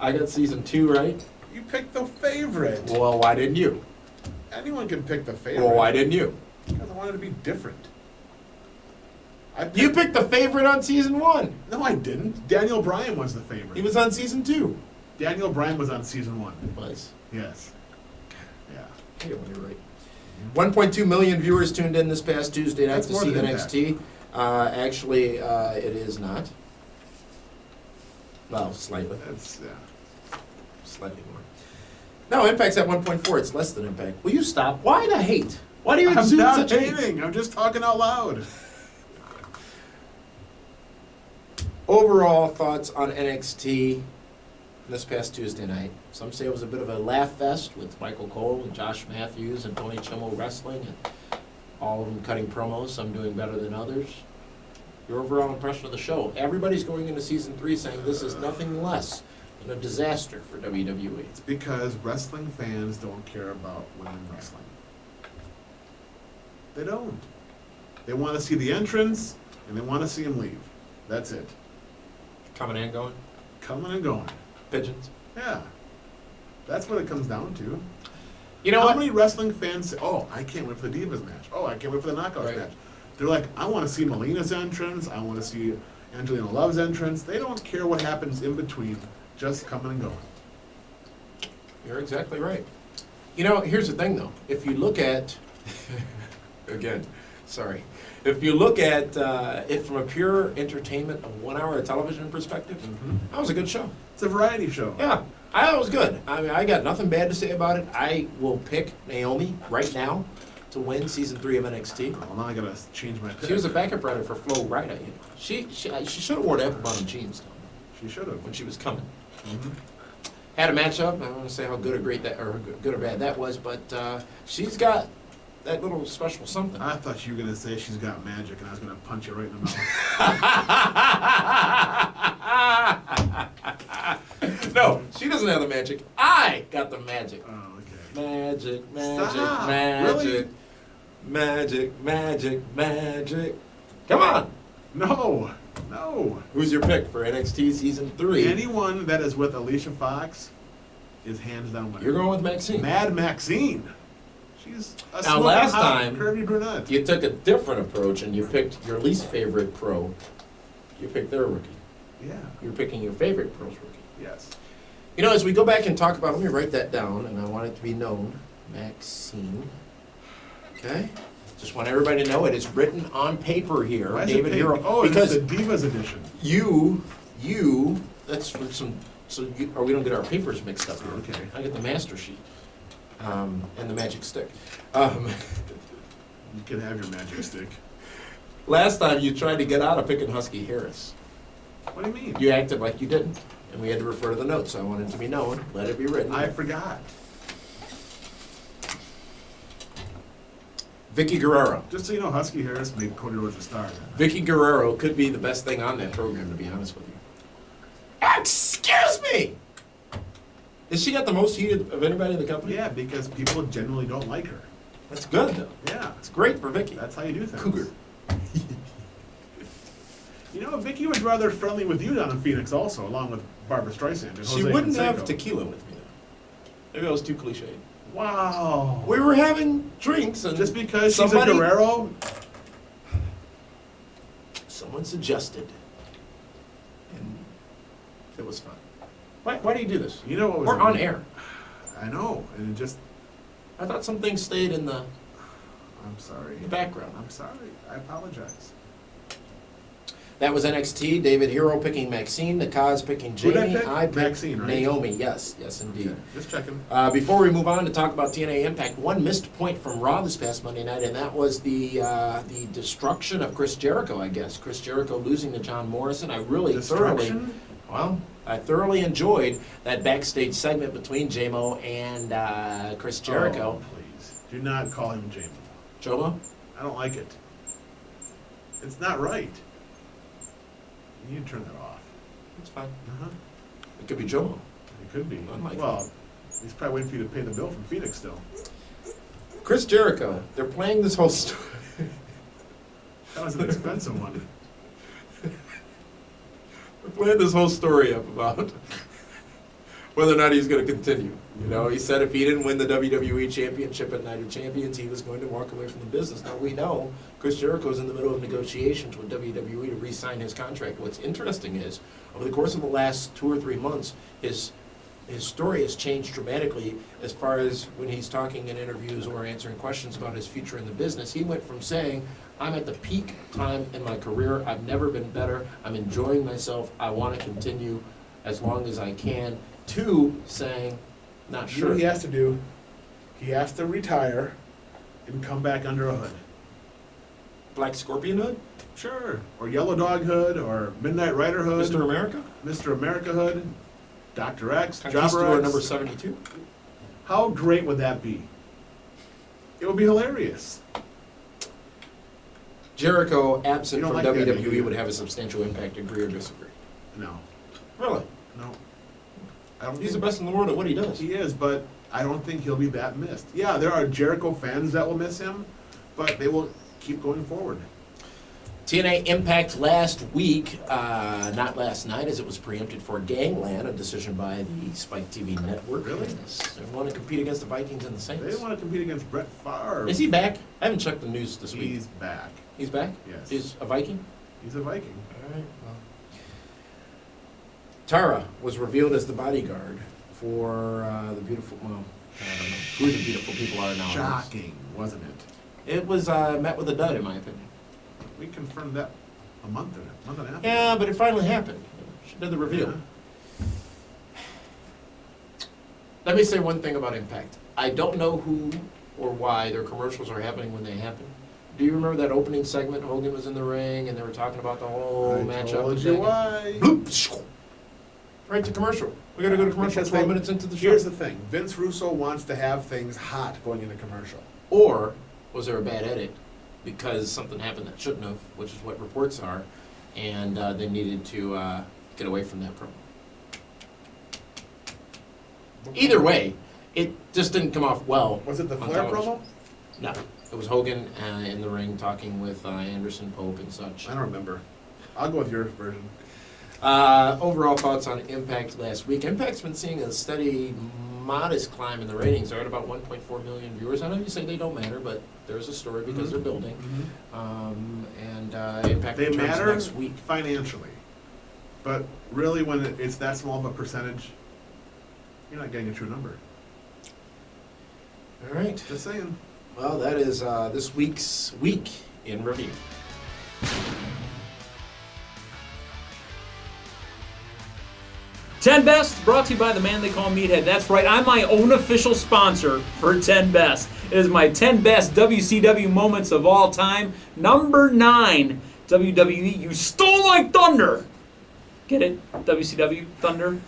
S1: I got Season 2 right.
S3: You picked the favorite.
S1: Well, why didn't you?
S3: Anyone can pick the favorite.
S1: Well, why didn't you?
S3: Because I wanted to be different.
S1: You picked the favorite on Season 1.
S3: No, I didn't. Daniel Bryan was the favorite.
S1: He was on Season 2.
S3: Daniel Bryan was on Season 1.
S1: It was.
S3: Yes. Yeah.
S1: Hey, when you're right. 1.2 million viewers tuned in this past Tuesday night
S3: That's
S1: to
S3: more
S1: see
S3: than
S1: NXT. Actually, it is not. Well, slightly.
S3: That's, yeah.
S1: Slightly more. No, Impact's at 1.4. It's less than Impact. Will you stop? Why the hate? Why do you
S3: I'm
S1: exude
S3: not
S1: such hate?
S3: hating. I'm just talking out loud.
S1: Overall thoughts on NXT this past Tuesday night. Some say it was a bit of a laugh fest with Michael Cole and Josh Matthews and Tony Chimo wrestling, and all of them cutting promos, some doing better than others. Your overall impression of the show. Everybody's going into Season 3 saying this is nothing less than a disaster for WWE.
S3: It's because wrestling fans don't care about women wrestling. They don't. They want to see the entrance, and they want to see him leave. That's it.
S1: Coming and going.
S3: Coming and going.
S1: Pigeons.
S3: Yeah. That's what it comes down to.
S1: You know
S3: How
S1: what?
S3: many wrestling fans say, oh, I can't wait for the Divas match. Oh, I can't wait for the Knockouts
S1: Right.
S3: match. They're like, I want to see Melina's entrance. I want to see Angelina Love's entrance. They don't care what happens in between. Just coming and going.
S1: You're exactly right. You know, here's the thing, though. If you look at, again, sorry. If you look at it from a pure entertainment of 1 hour of television perspective, that was a good show.
S3: It's a variety show.
S1: Yeah, I thought it was good. I mean, I got nothing bad to say about it. I will pick Naomi right now to win season 3 of NXT.
S3: Well, now I gotta change my pick.
S1: She was a backup rider for Flo Rida. You know. She should have worn apple bottom jeans though,
S3: She should have.
S1: when she was coming. Had a matchup. I don't want to say how good or great that, or good or bad that was, but she's got that little special something.
S3: I thought you were gonna say she's got magic, and I was gonna punch you right in the mouth.
S1: No, she doesn't have the magic. I got the magic.
S3: Oh, okay.
S1: Magic, magic,
S3: Stop.
S1: magic,
S3: Really?
S1: magic, magic, magic. Come on.
S3: No.
S1: Who's your pick for NXT season 3?
S3: Anyone that is with Alicia Fox is hands down winner.
S1: You're going with Maxine.
S3: Mad Maxine. She's a
S1: Now,
S3: smoking
S1: last
S3: hot,
S1: time,
S3: curvy brunette.
S1: You took a different approach and you picked your least favorite pro. You picked their rookie.
S3: Yeah.
S1: You're picking your favorite pro's rookie.
S3: Yes.
S1: You know, as we go back and talk about, let me write that down, and I want it to be known. Maxine. Okay? Just want everybody to know it is written on paper here.
S3: Why is it
S1: David
S3: pink?
S1: Hero.
S3: Oh,
S1: because
S3: it's the Divas edition.
S1: you, that's for some, or we don't get our papers mixed up here.
S3: Okay.
S1: I get the master sheet and the magic stick.
S3: You can have your magic stick.
S1: Last time you tried to get out of picking Husky Harris.
S3: What do you mean?
S1: You acted like you didn't, and we had to refer to the notes. So I wanted it to be known. Let it be written.
S3: I forgot.
S1: Vicky Guerrero.
S3: Just so you know, Husky Harris made Cody Rhodes a star.
S1: Vicky Guerrero could be the best thing on that program, to be honest with you. Excuse me! Has she got the most heat of anybody in the company?
S3: Yeah, because people generally don't like her.
S1: That's good, though.
S3: Yeah,
S1: It's great for Vicky.
S3: that's how you do things.
S1: Cougar.
S3: You know, Vicky was rather friendly with you down in Phoenix also, along with Barbara Streisand and
S1: She
S3: Jose
S1: wouldn't have
S3: Canseco.
S1: tequila with me, though. Maybe I was too cliched.
S3: Wow.
S1: We were having drinks, and
S3: Just because
S1: somebody,
S3: she's a Guerrero?
S1: someone suggested, and it was fun. Why do you do this?
S3: You know what was
S1: We're on air.
S3: I know, and it just,
S1: I thought some things stayed in the
S3: I'm sorry.
S1: background.
S3: I'm sorry. I apologize.
S1: That was NXT. David Hero picking Maxine. Nakaz picking
S3: Who'd I
S1: Jamie.
S3: pick?
S1: I picked
S3: Maxine, right?
S1: Naomi. Yes, indeed.
S3: Okay, just checking.
S1: Before we move on to talk about TNA Impact, one missed point from Raw this past Monday night, and that was the destruction of Chris Jericho, I guess. Chris Jericho losing to John Morrison. I thoroughly enjoyed that backstage segment between J-Mo and Chris Jericho.
S3: Oh, please. Do not call him Jamie.
S1: Jomo?
S3: I don't like it. It's not right. You need to turn that off.
S1: That's fine.
S3: Uh-huh.
S1: It could be Jomo.
S3: It could be.
S1: Unlikely.
S3: Well, he's probably waiting for you to pay the bill from Phoenix still.
S1: Chris Jericho. They're playing this whole story.
S3: That was an expensive one.
S1: They're playing this whole story up about whether or not he's going to continue. You know, he said if he didn't win the WWE Championship at Night of Champions, he was going to walk away from the business. Now, we know Chris Jericho's in the middle of negotiations with WWE to re-sign his contract. What's interesting is, over the course of the last 2 or 3 months, his story has changed dramatically as far as when he's talking in interviews or answering questions about his future in the business. He went from saying, I'm at the peak time in my career, I've never been better, I'm enjoying myself, I want to continue as long as I can, to saying, not
S3: You know
S1: sure.
S3: what he has to do? He has to retire and come back under a hood.
S1: Black Scorpion Hood?
S3: Sure. Or Yellow Dog Hood, or Midnight Rider Hood.
S1: Mr. America?
S3: Mr. America Hood. Dr. X. Jobber
S1: Conquistador
S3: X.
S1: number 72?
S3: How great would that be? It would be hilarious.
S1: Jericho, absent
S3: You
S1: from
S3: don't like that, do
S1: WWE,
S3: you?
S1: would have a substantial impact, agree or disagree.
S3: No.
S1: Really?
S3: No. I don't
S1: He's the
S3: think
S1: best in the world at what he does.
S3: he is, but I don't think he'll be that missed. Yeah, there are Jericho fans that will miss him, but they will keep going forward.
S1: TNA Impact last week, not last night, as it was preempted for Gangland, a decision by the Spike TV network.
S3: Really?
S1: They want to compete against the Vikings and the Saints.
S3: They want to compete against Brett Favre.
S1: Is he back? I haven't checked the news this week.
S3: He's back.
S1: He's back?
S3: Yes.
S1: He's a Viking?
S3: He's a Viking.
S1: All right, well. Tara was revealed as the bodyguard for the beautiful, well, I don't know who the beautiful people are now.
S3: Shocking, wasn't it?
S1: It was met with a dud, in my opinion.
S3: We confirmed that a month and a half ago.
S1: Yeah, but it finally happened. She did the reveal.
S3: Yeah.
S1: Let me say one thing about Impact. I don't know who or why their commercials are happening when they happen. Do you remember that opening segment? Hogan was in the ring and they were talking about the whole matchup.
S3: Told you why.
S1: Bloop, right to commercial. We got to go to commercial
S3: Because
S1: 12 minutes into the show.
S3: Here's the thing. Vince Russo wants to have things hot going into commercial.
S1: Or was there a bad edit because something happened that shouldn't have, which is what reports are, and they needed to get away from that promo. Either way, it just didn't come off well.
S3: Was it the
S1: on
S3: Flair
S1: television.
S3: promo?
S1: No. It was Hogan in the ring talking with Anderson, Pope, and such.
S3: I don't remember. I'll go with your version.
S1: Overall thoughts on Impact last week. Impact's been seeing a steady, modest climb in the ratings. They're at about 1.4 million viewers. I know you say they don't matter, but there's a story because they're building. Impact
S3: They
S1: returns
S3: matter
S1: next week.
S3: financially. But really, when it's that small of a percentage, you're not getting a true number.
S1: All right.
S3: Just saying.
S1: Well, that is this week's Week in Review.
S6: Ten Best, brought to you by the man they call Meathead. That's right, I'm my own official sponsor for 10 Best. It is my 10 Best WCW moments of all time. Number 9, WWE, You Stole Like Thunder. Get it? WCW, Thunder?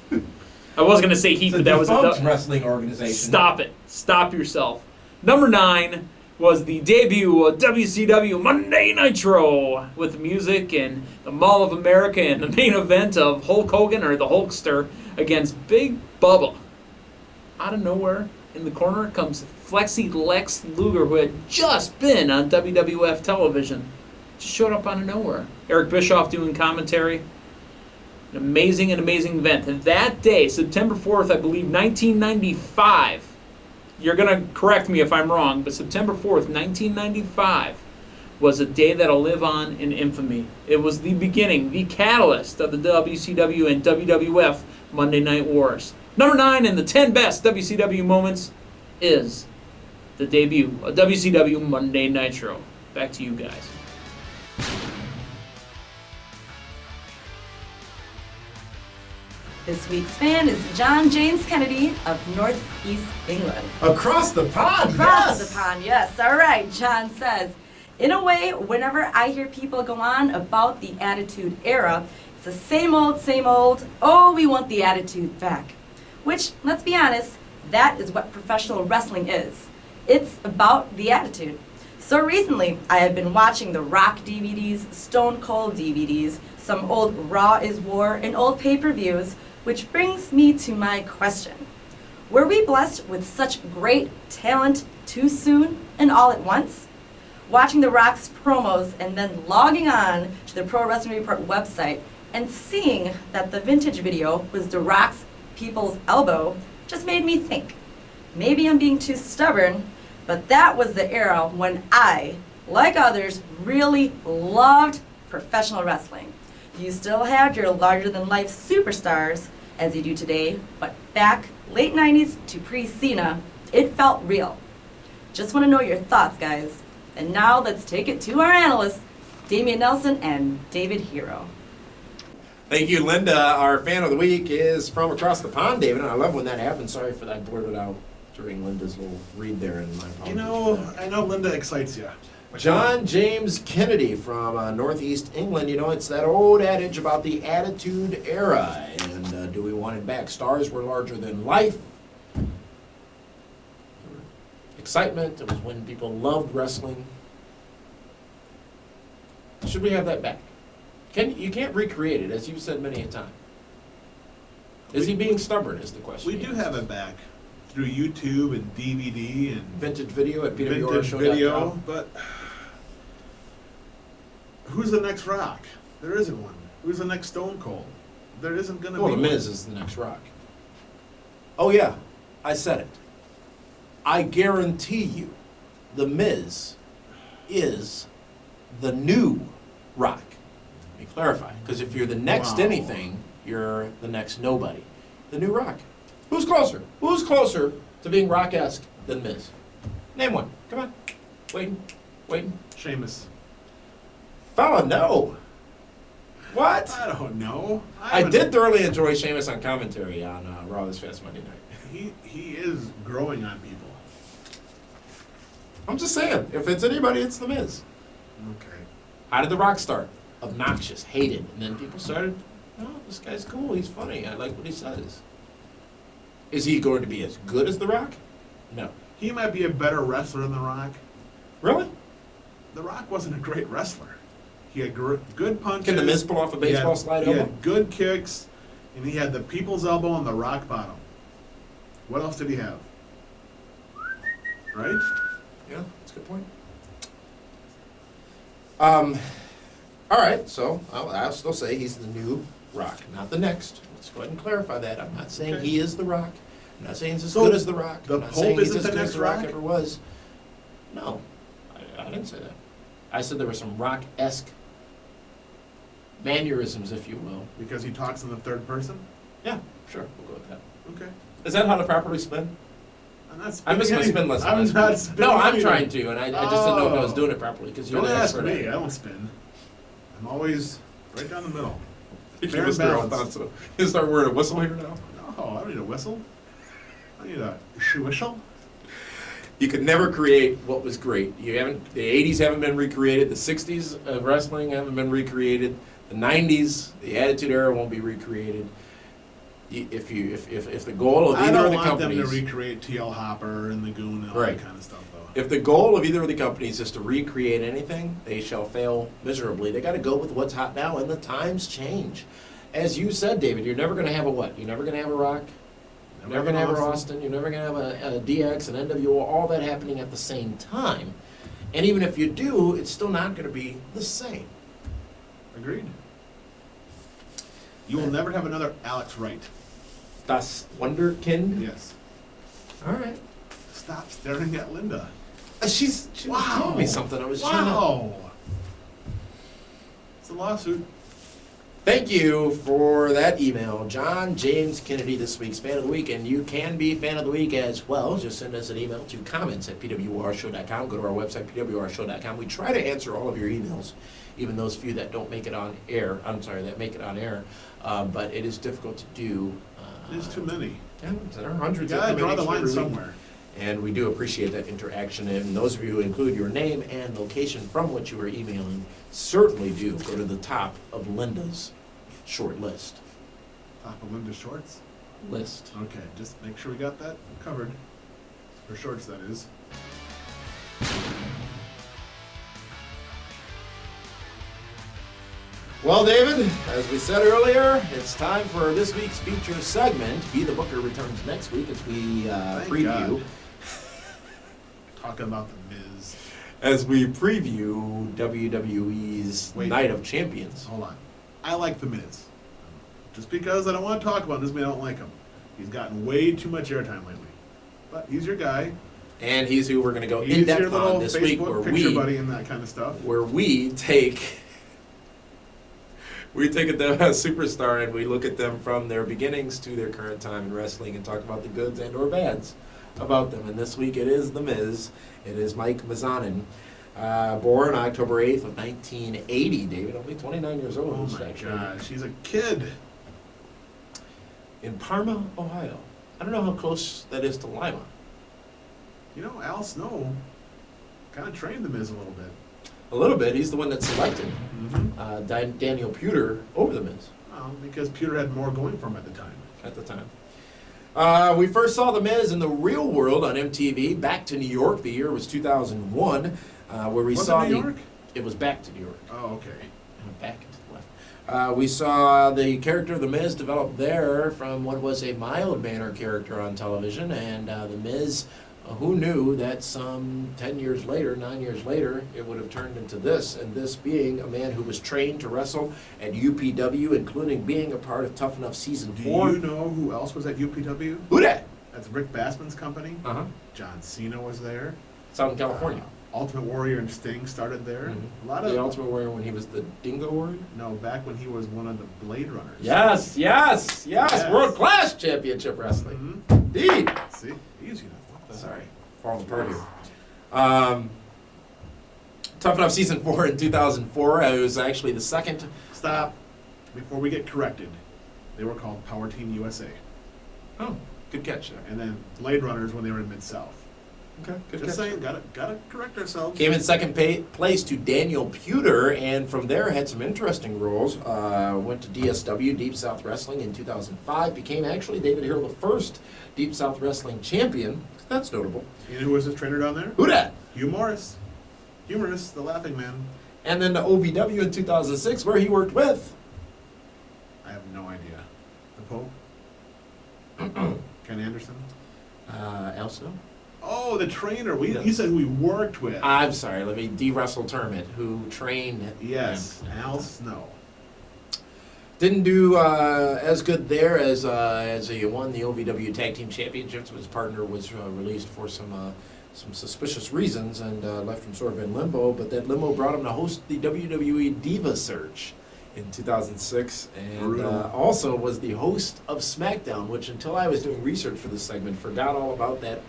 S6: I was going to say Heat, but that was a
S1: wrestling organization.
S6: Stop it. Stop yourself. Number 9 was the debut of WCW Monday Nitro with music and the Mall of America and the main event of Hulk Hogan, or the Hulkster, against Big Bubba. Out of nowhere, in the corner, comes Flexi Lex Luger, who had just been on WWF television. Just showed up out of nowhere. Eric Bischoff doing commentary. An amazing event. And that day, September 4th, I believe, 1995, you're going to correct me if I'm wrong, but September 4th, 1995 was a day that'll live on in infamy. It was the beginning, the catalyst of the WCW and WWF Monday Night Wars. Number 9 in the 10 best WCW moments is the debut of WCW Monday Nitro. Back to you guys.
S4: This week's fan is John James Kennedy of Northeast England.
S1: Across the pond,
S4: Across
S1: yes.
S4: the pond, yes. All right, John says, in a way, whenever I hear people go on about the Attitude Era, it's the same old, oh, we want the Attitude back. Which, let's be honest, that is what professional wrestling is. It's about the attitude. So recently, I have been watching the Rock DVDs, Stone Cold DVDs, some old Raw is War, and old pay-per-views, which brings me to my question. Were we blessed with such great talent too soon and all at once? Watching The Rock's promos and then logging on to the Pro Wrestling Report website and seeing that the vintage video was The Rock's People's Elbow just made me think. Maybe I'm being too stubborn, but that was the era when I, like others, really loved professional wrestling. You still had your larger-than-life superstars, as you do today, but back late 90s to pre-Cena, it felt real. Just want to know your thoughts, guys. And now let's take it to our analysts, Damian Nelson and David Hero.
S1: Thank you, Linda. Our fan of the week is from across the pond, David, and I love when that happens. Sorry for that blurted out during Linda's little read there, and my apologies.
S3: You know, I know Linda excites you.
S1: John James Kennedy from Northeast England. You know, it's that old adage about the Attitude Era, and do we want it back? Stars were larger than life. Excitement. It was when people loved wrestling. Should we have that back? You can't recreate it, as you've said many a time. Is he being stubborn, is the question.
S3: We do have it back through YouTube and DVD and
S1: Vintage video at
S3: vintage
S1: PWRshow.com.
S3: video, but who's the next Rock? There isn't one. Who's the next Stone Cold? There isn't going to
S1: Well,
S3: be
S1: The
S3: one.
S1: Miz is the next Rock. Oh yeah, I said it. I guarantee you, The Miz is the new Rock. Let me clarify, because if you're the next
S3: Wow.
S1: anything, you're the next nobody. The new Rock. Who's closer? Who's closer to being Rock-esque than Miz? Name one. Come on. Waiting.
S3: Sheamus.
S1: Fella, no. What?
S3: I don't know.
S1: I did thoroughly enjoy Sheamus on commentary on Raw this past Monday night.
S3: He is growing on people.
S1: I'm just saying, if it's anybody, it's The Miz.
S3: Okay.
S1: How did The Rock start? Obnoxious, hated, and then people started, oh, this guy's cool, he's funny, I like what he says. Is he going to be as good as The Rock? No.
S3: He might be a better wrestler than The Rock.
S1: Really?
S3: The Rock wasn't a great wrestler. He had good punches.
S1: Can The Miz pull off a baseball slide
S3: He
S1: elbow?
S3: had good kicks, and he had the people's elbow on the rock bottom. What else did he have? Right?
S1: Yeah, that's a good point. All right, so I'll still say he's the new Rock, not the next. Let's go ahead and clarify that. I'm not saying
S3: Okay.
S1: he is the Rock. I'm not saying he's as
S3: So
S1: good as the Rock.
S3: the
S1: I'm not
S3: Pope
S1: saying he's
S3: isn't
S1: as
S3: the
S1: good as
S3: next
S1: the Rock
S3: Rock?
S1: ever was. No, I didn't say that. I said there were some Rock-esque mannerisms, if you will.
S3: Because he talks in the third person?
S1: Yeah, sure, we'll go with that.
S3: Okay.
S1: Is that how to properly spin?
S3: I'm not
S1: I missed my
S3: spinning
S1: spin lesson.
S3: I'm
S1: last
S3: not
S1: week.
S3: spinning
S1: No, I'm
S3: anything.
S1: trying to, and I just didn't know if I was
S3: Oh.
S1: doing it properly because you're
S3: Don't
S1: the
S3: ask
S1: expert.
S3: me. I don't spin. I'm always right down the middle.
S1: You
S3: Fair
S1: missed
S3: and
S1: your own
S3: balanced.
S1: thoughts, so you start wearing a whistle here now.
S3: No, I don't need a whistle. I need a whistle.
S1: You could never create what was great. You haven't. The '80s haven't been recreated. The '60s of wrestling haven't been recreated. The '90s, the Attitude Era won't be recreated. If the goal of
S3: I
S1: either
S3: don't
S1: of the
S3: want them to
S1: companies,
S3: recreate TL Hopper and the Goon and all
S1: Right.
S3: that kind of stuff, though.
S1: if the goal of either of the companies is to recreate anything, they shall fail miserably. They got to go with what's hot now, and the times change. As you said, David, you're never going to have a what? You're never going to have a Rock. You're never going to have a Austin. You're never going to have a DX, an NWO, all that happening at the same time. And even if you do, it's still not going to be the same.
S3: Agreed. You will never have another Alex Wright.
S1: Das Wunderkind.
S3: Yes.
S1: All right.
S3: Stop staring at Linda.
S1: She was telling me something. I was trying to.
S3: Wow. It's a lawsuit.
S1: Thank you for that email, John James Kennedy, this week's Fan of the Week, and you can be Fan of the Week as well. Just send us an email to comments@pwrshow.com. Go to our website, pwrshow.com. We try to answer all of your emails, even those few that don't make it on air. I'm sorry, that make it on air, but it is difficult to do.
S3: There's too many.
S1: Yeah, there are hundreds
S3: You
S1: of
S3: gotta
S1: them
S3: draw
S1: each
S3: the
S1: and
S3: line
S1: every week.
S3: somewhere.
S1: And we do appreciate that interaction. And those of you who include your name and location from what you are emailing certainly do go to the top of Linda's short list.
S3: Top of Linda Shorts?
S1: List.
S3: Okay, just make sure we got that covered. For shorts, that is.
S1: Well, David, as we said earlier, it's time for this week's feature segment. Be the Booker returns next week as we
S3: Thank
S1: preview.
S3: God. Talking about the Miz.
S1: As we preview WWE's
S3: Wait.
S1: Night of Champions.
S3: Hold on. I like the Miz. Just because I don't want to talk about him doesn't mean I don't like him. He's gotten way too much airtime lately. But he's your guy.
S1: And he's who we're going to go
S3: He's
S1: in
S3: your
S1: depth
S3: little
S1: on this week,
S3: Facebook picture buddy and that kind of stuff.
S1: where we take a superstar and we look at them from their beginnings to their current time in wrestling and talk about the goods and or bads about them. And this week it is The Miz. It is Mike Mizanin. Born October 8th of 1980, David, only 29 years old.
S3: Oh my gosh, he's a kid.
S1: In Parma, Ohio. I don't know how close that is to Lima.
S3: You know, Al Snow kind of trained the Miz a little bit.
S1: A little bit. He's the one that selected
S3: Mm-hmm.
S1: Daniel Puder over The Miz
S3: Well, because Pewter had more going for him at the time.
S1: at the time. We first saw The Miz in the real world on MTV. Back to New York. The year was 2001, where we
S3: Was
S1: saw
S3: it New York?
S1: It was back to New York.
S3: Oh, okay.
S1: Back into the left. We saw the character of The Miz develop there from what was a mild-mannered character on television, and The Miz, who knew that some 10 years later, 9 years later, it would have turned into this, and this being a man who was trained to wrestle at UPW, including being a part of Tough Enough Season 4.
S3: Do you know who else was at UPW?
S1: Who dat?
S3: That's Rick Bassman's company.
S1: Uh-huh.
S3: John Cena was there.
S1: It's out in California.
S3: Ultimate Warrior and Sting started there.
S1: Mhm.
S3: A lot
S1: The
S3: of
S1: Ultimate Warrior when he was the Dingo Warrior?
S3: no, back when he was one of the Blade Runners.
S1: Yes.
S3: Yes.
S1: World-class championship wrestling.
S3: Mhm.
S1: Indeed.
S3: See, easy
S1: falling apart here. Tough Enough Season 4 in 2004. It was actually the second.
S3: Stop. Before we get corrected, they were called Power Team USA.
S1: Oh, good catch there.
S3: And then Blade Runners when they were in Mid-South.
S1: Okay, good
S3: Just
S1: catch.
S3: saying, gotta correct ourselves.
S1: Came in second place to Daniel Puder, and from there had some interesting roles. Went to DSW, Deep South Wrestling, in 2005. Became actually, David Hero, the first Deep South Wrestling champion. That's notable.
S3: You know who was his trainer down there?
S1: Who dat?
S3: Hugh Morris. Humorous, the laughing man.
S1: And then to OVW in 2006, where he worked with.
S3: I have no idea. The Pope? Ken Anderson?
S1: Elso?
S3: Oh, the trainer.
S1: Yes.
S3: You said who we worked with.
S1: I'm sorry, let me de-Russell Termit, who trained.
S3: Yes,
S1: him.
S3: Al Snow.
S1: Didn't do as good there as he won the OVW Tag Team Championships. His partner was released for some suspicious reasons and left him sort of in limbo. But that limbo brought him to host the WWE Diva Search in 2006, and also was the host of Smackdown, which until I was doing research for this segment, forgot all about that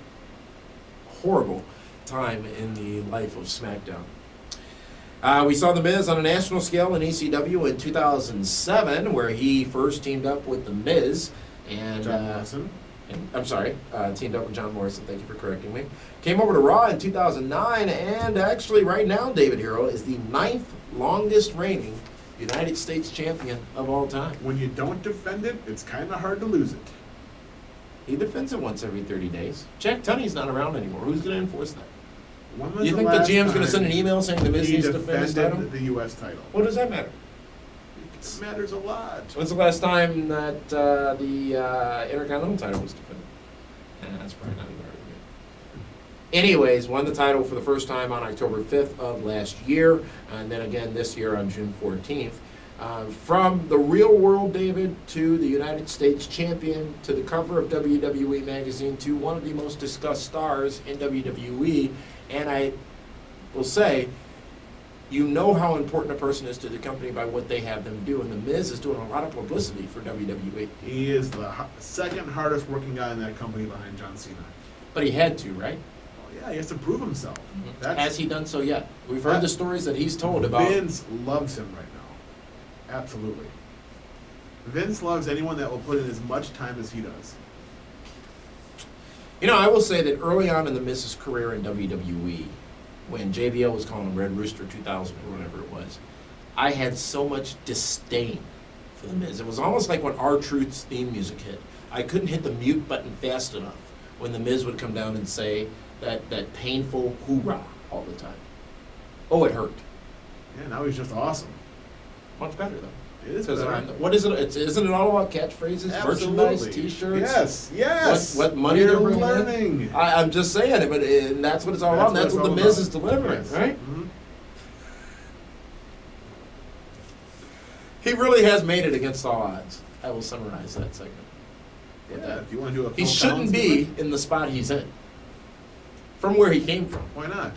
S1: horrible time in the life of SmackDown. We saw The Miz on a national scale in ECW in 2007, where he first teamed up with The Miz and
S3: John Morrison.
S1: I'm sorry, teamed up with John Morrison. Thank you for correcting me. Came over to Raw in 2009, and actually right now, David Hero is the 9th longest reigning United States champion of all time.
S3: When you don't defend it, it's kind of hard to lose it.
S1: He defends it once every 30 days. Jack Tunney's not around anymore. Who's going to enforce that?
S3: When was
S1: You think the
S3: last
S1: GM's going to send
S3: time
S1: an email saying the Miz
S3: he
S1: needs to defend his title?
S3: defended the U.S. title?
S1: What does that matter?
S3: It matters a lot.
S1: When's the last time that the Intercontinental title was defended? That's probably not even argument. Anyways, won the title for the first time on October 5th of last year, and then again this year on June 14th. From the real world, David, to the United States champion, to the cover of WWE magazine, to one of the most discussed stars in WWE, and I will say, you know how important a person is to the company by what they have them do, and The Miz is doing a lot of publicity for WWE.
S3: He is the second hardest working guy in that company behind John Cena.
S1: But he had to, right?
S3: Oh, yeah, he has to prove himself.
S1: Has he done so yet? We've heard the stories that he's told about.
S3: Vince loves him right now. Absolutely. Vince loves anyone that will put in as much time as he does.
S1: You know, I will say that early on in the Miz's career in WWE, when JBL was calling him Red Rooster 2000 or whatever it was, I had so much disdain for the Miz. It was almost like when R-Truth's theme music hit. I couldn't hit the mute button fast enough when the Miz would come down and say that painful hoorah all the time. Oh, it hurt.
S3: Yeah, now he's just awesome.
S1: Much better though.
S3: It is better.
S1: What is it? Isn't it all about catchphrases, merchandise,
S3: Absolutely.
S1: T-shirts?
S3: Yes, yes.
S1: What money
S3: You're
S1: they're bringing in?
S3: learning.
S1: I'm just saying it, but that's what it's all about. That's what the Miz is delivering,
S3: Yes.
S1: right?
S3: Mm-hmm.
S1: He really has made it against all odds. I will summarize that segment. with
S3: Yeah,
S1: that.
S3: if you want to do a
S1: He
S3: full
S1: shouldn't
S3: count,
S1: be in the spot he's in. From where he came from.
S3: Why not?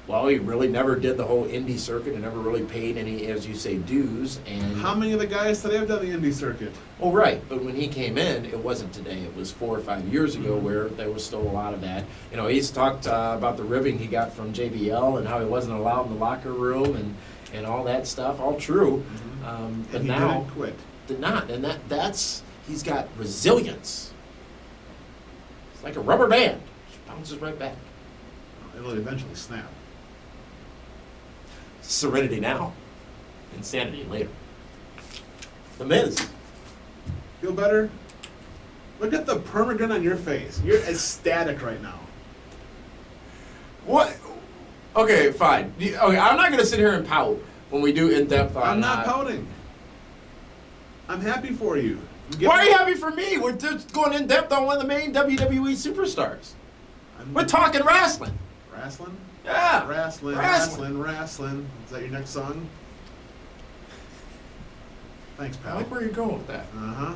S1: Well, he really never did the whole indie circuit and never really paid any, as you say, dues. And
S3: How many of the guys today have done the indie circuit?
S1: oh, right. But when he came in, it wasn't today. It was 4 or 5 years ago where there was still a lot of that. You know, he's talked about the ribbing he got from JBL and how he wasn't allowed in the locker room and all that stuff. All true. But
S3: And he
S1: now
S3: didn't quit.
S1: did not. And that's he's got resilience. It's like a rubber band. Just bounces right back.
S3: It'll eventually snap.
S1: Serenity now. Insanity later. The Miz.
S3: Feel better? Look at the permagun on your face. You're ecstatic right now.
S1: What? Okay, fine. Okay, I'm not going to sit here and pout when we do in-depth on...
S3: I'm not pouting. I'm happy for you.
S1: Why are you happy for me? We're just going in-depth on one of the main WWE superstars. We're talking wrestling.
S3: Wrestling?
S1: Yeah.
S3: Wrestling. Is that your next song? Thanks,
S1: I
S3: pal.
S1: like where you're going with that.
S3: Uh-huh.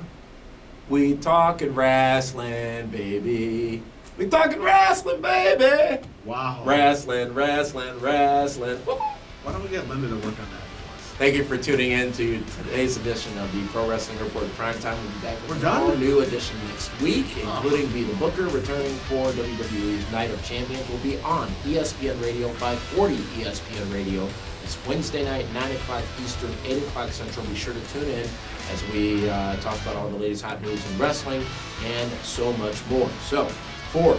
S1: We talking wrestling, baby. We talking wrestling, baby.
S3: Wow.
S1: Wrestling.
S3: Why don't we get Linda to work on that for us?
S1: Thank you for tuning in to today's edition of the Pro Wrestling Report Primetime. We'll be back with
S3: We're
S1: an
S3: done?
S1: all-new edition next week, including Be the Booker, returning for WWE's Night of Champions. Will be on ESPN Radio, 540 ESPN Radio. It's Wednesday night, 9 o'clock Eastern, 8 o'clock Central. Be sure to tune in as we talk about all the latest hot news in wrestling and so much more. So, for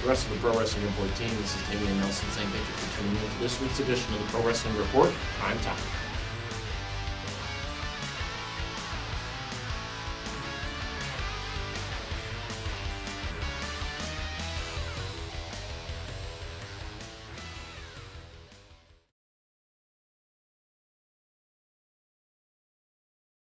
S1: the rest of the Pro Wrestling Report team, this is Tammy and Nelson saying thank you for tuning in to this week's edition of the Pro Wrestling Report Prime Time.